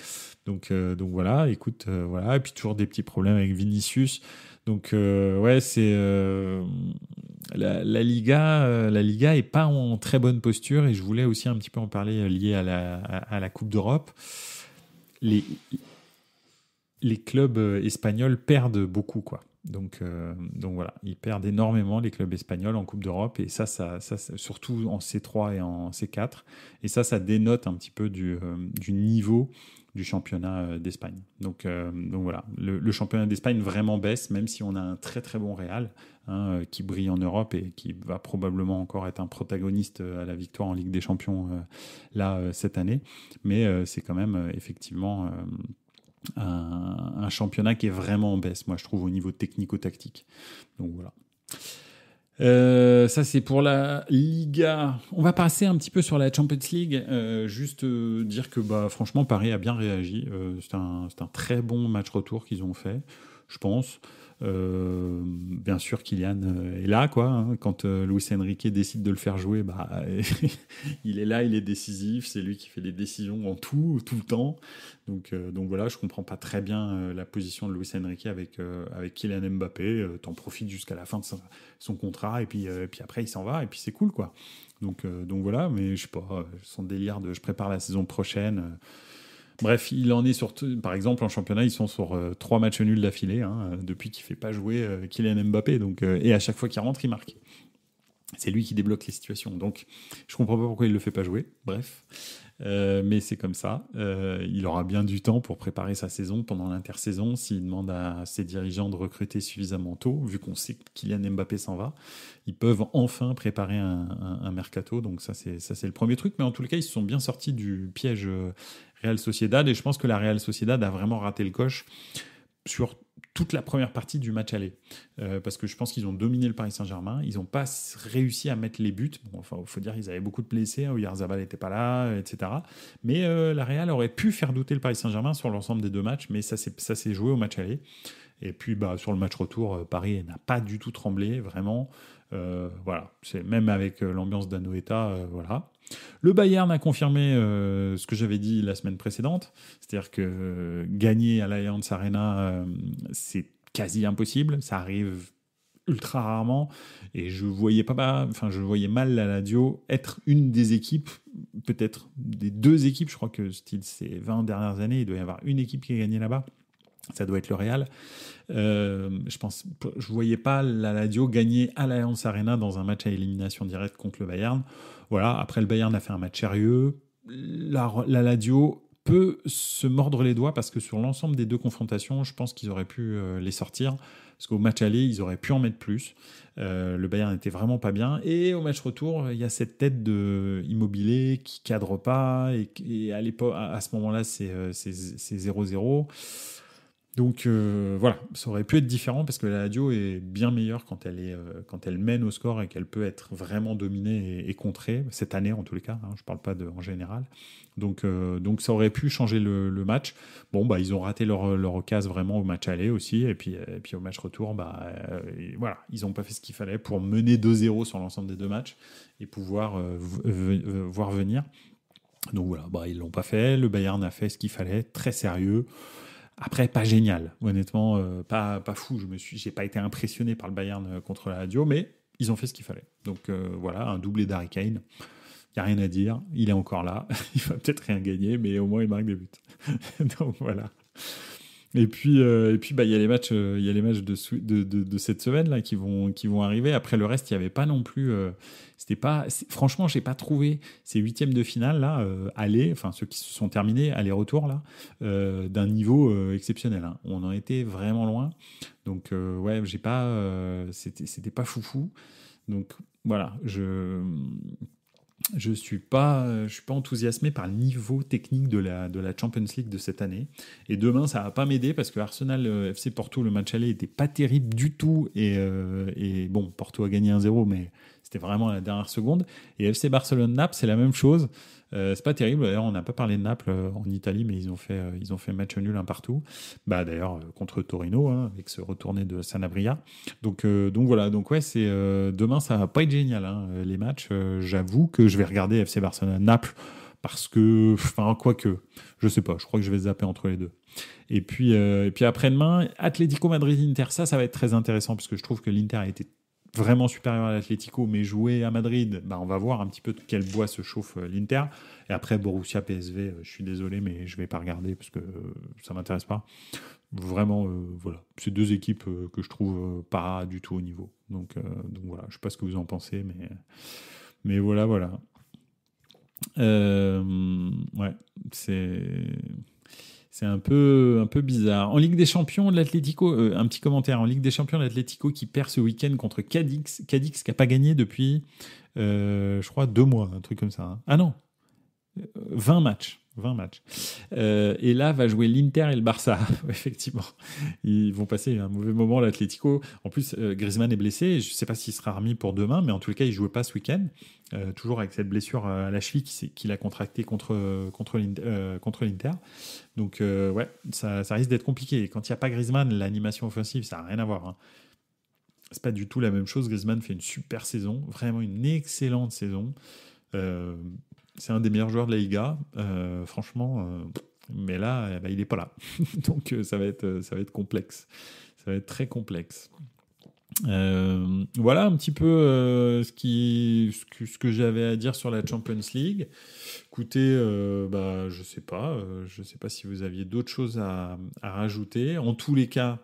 donc voilà, écoute, voilà, et puis toujours des petits problèmes avec Vinicius, donc ouais, c'est la Liga est pas en très bonne posture, et je voulais aussi un petit peu en parler lié à la Coupe d'Europe. Les clubs espagnols perdent beaucoup, quoi. Donc voilà, ils perdent énormément les clubs espagnols en Coupe d'Europe, et ça surtout en C3 et en C4, et ça dénote un petit peu du niveau du championnat d'Espagne. Donc voilà, le championnat d'Espagne vraiment baisse, même si on a un très très bon Real qui brille en Europe et qui va probablement encore être un protagoniste à la victoire en Ligue des Champions cette année, mais c'est quand même effectivement un championnat qui est vraiment en baisse, moi je trouve, au niveau technico-tactique. Donc voilà. Ça c'est pour la Liga. On va passer un petit peu sur la Champions League. Juste dire que franchement Paris a bien réagi. C'est un très bon match retour qu'ils ont fait, je pense. Bien sûr, Kylian est là, quoi. Hein. Quand Luis Enrique décide de le faire jouer, il est là, il est décisif. C'est lui qui fait les décisions en tout le temps. Donc voilà, je comprends pas très bien la position de Luis Enrique avec Kylian Mbappé. T'en profites jusqu'à la fin de son contrat et puis après il s'en va et puis c'est cool, quoi. Donc voilà, mais je sais pas, son délire de je prépare la saison prochaine. Bref, il en est sur, par exemple, en championnat, ils sont sur 3 matchs nuls d'affilée, hein, depuis qu'il ne fait pas jouer Kylian Mbappé. Donc, et à chaque fois qu'il rentre, il marque. C'est lui qui débloque les situations. Donc, je comprends pas pourquoi il le fait pas jouer. Bref. Mais c'est comme ça. Il aura bien du temps pour préparer sa saison pendant l'intersaison. S'il demande à ses dirigeants de recruter suffisamment tôt, vu qu'on sait que Kylian Mbappé s'en va, ils peuvent enfin préparer un mercato. Donc ça, c'est le premier truc. Mais en tout cas, ils se sont bien sortis du piège Real Sociedad. Et je pense que la Real Sociedad a vraiment raté le coche sur toute la première partie du match aller. Parce que je pense qu'ils ont dominé le Paris Saint-Germain. Ils n'ont pas réussi à mettre les buts. Bon, enfin, il faut dire qu'ils avaient beaucoup de blessés. Oyarzabal n'était pas là, etc. Mais la Real aurait pu faire douter le Paris Saint-Germain sur l'ensemble des 2 matchs. Mais ça s'est joué au match aller. Et puis, sur le match retour, Paris n'a pas du tout tremblé, vraiment. Voilà. C'est, même avec l'ambiance d'Anoeta, voilà. Le Bayern a confirmé ce que j'avais dit la semaine précédente, c'est-à-dire que gagner à l'Allianz Arena, c'est quasi impossible, ça arrive ultra rarement, et je voyais mal la Lazio être une des équipes, peut-être des 2 équipes, je crois que style ces 20 dernières années, il doit y avoir une équipe qui a gagné là-bas. Ça doit être le Real. Je voyais pas la Lazio gagner à l'Allianz Arena dans un match à élimination directe contre le Bayern. Voilà. Après, le Bayern a fait un match sérieux. La Lazio peut se mordre les doigts parce que sur l'ensemble des 2 confrontations, je pense qu'ils auraient pu les sortir. Parce qu'au match aller, ils auraient pu en mettre plus. Le Bayern n'était vraiment pas bien. Et au match retour, il y a cette tête de Immobilier qui cadre pas. Et à l'époque, à ce moment-là, c'est 0-0. Donc voilà, ça aurait pu être différent parce que la Lazio est bien meilleure quand elle mène au score et qu'elle peut être vraiment dominée et contrée, cette année en tous les cas, hein, je ne parle pas en général. Donc ça aurait pu changer le match. Bon, ils ont raté leur occasion vraiment au match aller aussi, et puis au match retour, voilà, ils n'ont pas fait ce qu'il fallait pour mener 2-0 sur l'ensemble des 2 matchs et pouvoir voir venir. Donc voilà, ils ne l'ont pas fait, le Bayern a fait ce qu'il fallait, très sérieux. Après, pas génial, honnêtement, pas fou. J'ai pas été impressionné par le Bayern contre la Lazio, mais ils ont fait ce qu'il fallait. Donc voilà, un doublé d'Harry Kane. Il n'y a rien à dire, il est encore là. Il va peut-être rien gagner, mais au moins il marque des buts. Donc voilà. Et puis, il y a les matchs, de cette semaine là qui vont arriver. Après le reste, il y avait pas non plus. Franchement, j'ai pas trouvé ces 8e de finale là, enfin ceux qui se sont terminés, aller-retour là, d'un niveau exceptionnel. Hein. On en était vraiment loin. Donc ouais, c'était pas foufou. Donc voilà, je suis pas enthousiasmé par le niveau technique de la Champions League de cette année. Et demain, ça va pas m'aider parce que Arsenal FC Porto, le match aller était pas terrible du tout. Et bon, Porto a gagné 1-0, mais c'était vraiment à la dernière seconde. Et FC Barcelone-Naples, c'est la même chose. C'est pas terrible. D'ailleurs, on n'a pas parlé de Naples en Italie, mais ils ont fait match nul 1 partout. D'ailleurs, contre Torino, hein, avec ce retourné de Sanabria. Donc voilà. Donc ouais, demain, ça va pas être génial, hein, les matchs. J'avoue que je vais regarder FC Barcelone-Naples parce que, quoique, je sais pas. Je crois que je vais zapper entre les 2. Et puis après-demain, Atlético Madrid-Inter, ça va être très intéressant parce que je trouve que l'Inter a été vraiment supérieur à l'Atlético, mais jouer à Madrid, on va voir un petit peu de quel bois se chauffe l'Inter. Et après, Borussia PSV, je suis désolé, mais je vais pas regarder parce que ça m'intéresse pas. Vraiment, voilà. C'est 2 équipes que je trouve pas du tout au niveau. Donc voilà, je sais pas ce que vous en pensez, mais voilà. Ouais, c'est un peu bizarre. En Ligue des Champions, l'Atlético, un petit commentaire. En Ligue des Champions, l'Atlético qui perd ce week-end contre Cadix qui n'a pas gagné depuis, je crois, 2 mois, un truc comme ça. Hein. Ah non, 20 matchs. Et là, va jouer l'Inter et le Barça, effectivement. Ils vont passer un mauvais moment, l'Atlético. En plus, Griezmann est blessé. Je ne sais pas s'il sera remis pour demain, mais en tout cas, il ne jouait pas ce week-end. Toujours avec cette blessure à la cheville qu'il a contractée contre l'Inter. Donc, ouais, ça risque d'être compliqué. Et quand il n'y a pas Griezmann, l'animation offensive, ça n'a rien à voir. Hein. C'est pas du tout la même chose. Griezmann fait une super saison, vraiment une excellente saison. C'est un des meilleurs joueurs de la Liga, franchement. Mais là, il n'est pas là. Donc ça va être complexe. Ça va être très complexe. Voilà un petit peu ce que j'avais à dire sur la Champions League. Écoutez, je sais pas si vous aviez d'autres choses à rajouter. En tous les cas,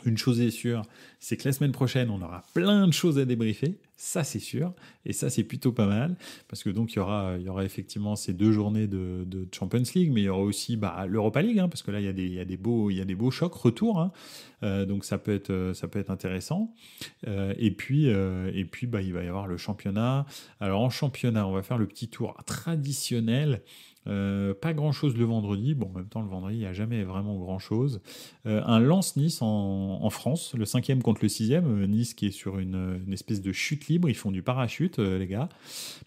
une chose est sûre, c'est que la semaine prochaine, on aura plein de choses à débriefer. Ça, c'est sûr. Et ça, c'est plutôt pas mal. Parce que donc, il y aura effectivement ces 2 journées de Champions League, mais il y aura aussi l'Europa League, hein, parce que là, il y a des beaux chocs retour. Hein. Donc, ça peut être intéressant. Il va y avoir le championnat. Alors, en championnat, on va faire le petit tour traditionnel. Pas grand chose le vendredi. Bon, en même temps, le vendredi, il n'y a jamais vraiment grand chose. Un Lens-Nice en France, le 5e contre le 6e. Nice qui est sur une espèce de chute libre. Ils font du parachute, les gars.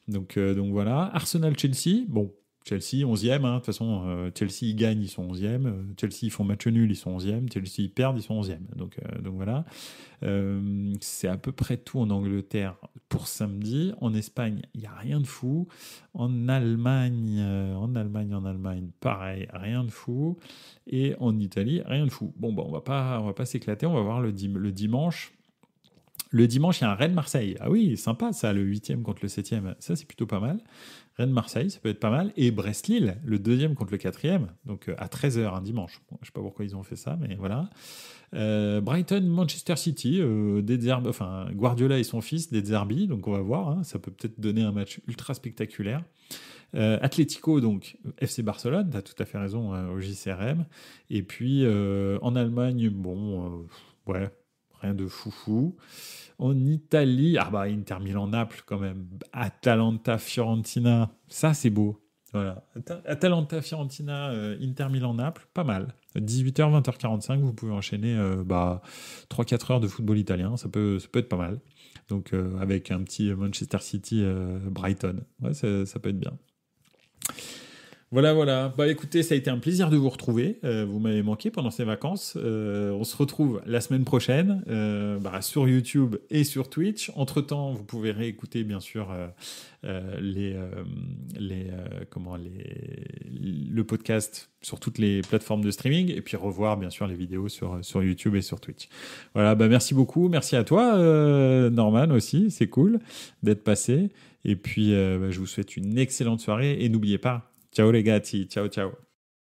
Donc voilà. Arsenal-Chelsea. Bon, Chelsea, 11e. Hein. De toute façon, Chelsea, ils gagnent, ils sont 11e. Chelsea, ils font match nul, ils sont 11e. Chelsea, ils perdent, ils sont 11e. Donc voilà. C'est à peu près tout en Angleterre pour samedi. En Espagne, il n'y a rien de fou. En Allemagne, pareil, rien de fou. Et en Italie, rien de fou. Bon, on va pas s'éclater. On va voir le dimanche. Le dimanche, il y a un Rennes-Marseille. Ah oui, sympa ça, le 8e contre le 7e. Ça, c'est plutôt pas mal. Rennes-Marseille, ça peut être pas mal. Et Brest-Lille, le 2e contre le 4e. Donc à 13h un dimanche. Bon, je sais pas pourquoi ils ont fait ça, mais voilà. Brighton-Manchester City. Guardiola et son fils, des Zerbi. Donc on va voir. Hein, ça peut peut-être donner un match ultra spectaculaire. Atlético, donc FC Barcelone, tu as tout à fait raison, au JCRM. Et puis en Allemagne, ouais, rien de foufou. En Italie, Inter Milan-Naples quand même. Atalanta-Fiorentina, ça c'est beau. Voilà. Atalanta-Fiorentina, Inter Milan-Naples, pas mal. 18h, 20h45, vous pouvez enchaîner 3-4 heures de football italien, ça peut être pas mal. Donc avec un petit Manchester City-Brighton, ouais, ça peut être bien. Voilà. Écoutez, ça a été un plaisir de vous retrouver. Vous m'avez manqué pendant ces vacances. On se retrouve la semaine prochaine sur YouTube et sur Twitch. Entre-temps, vous pouvez réécouter, bien sûr, le podcast sur toutes les plateformes de streaming et puis revoir, bien sûr, les vidéos sur YouTube et sur Twitch. Voilà, merci beaucoup. Merci à toi, Norman, aussi. C'est cool d'être passé. Et puis, je vous souhaite une excellente soirée et n'oubliez pas, ciao les gars, ciao.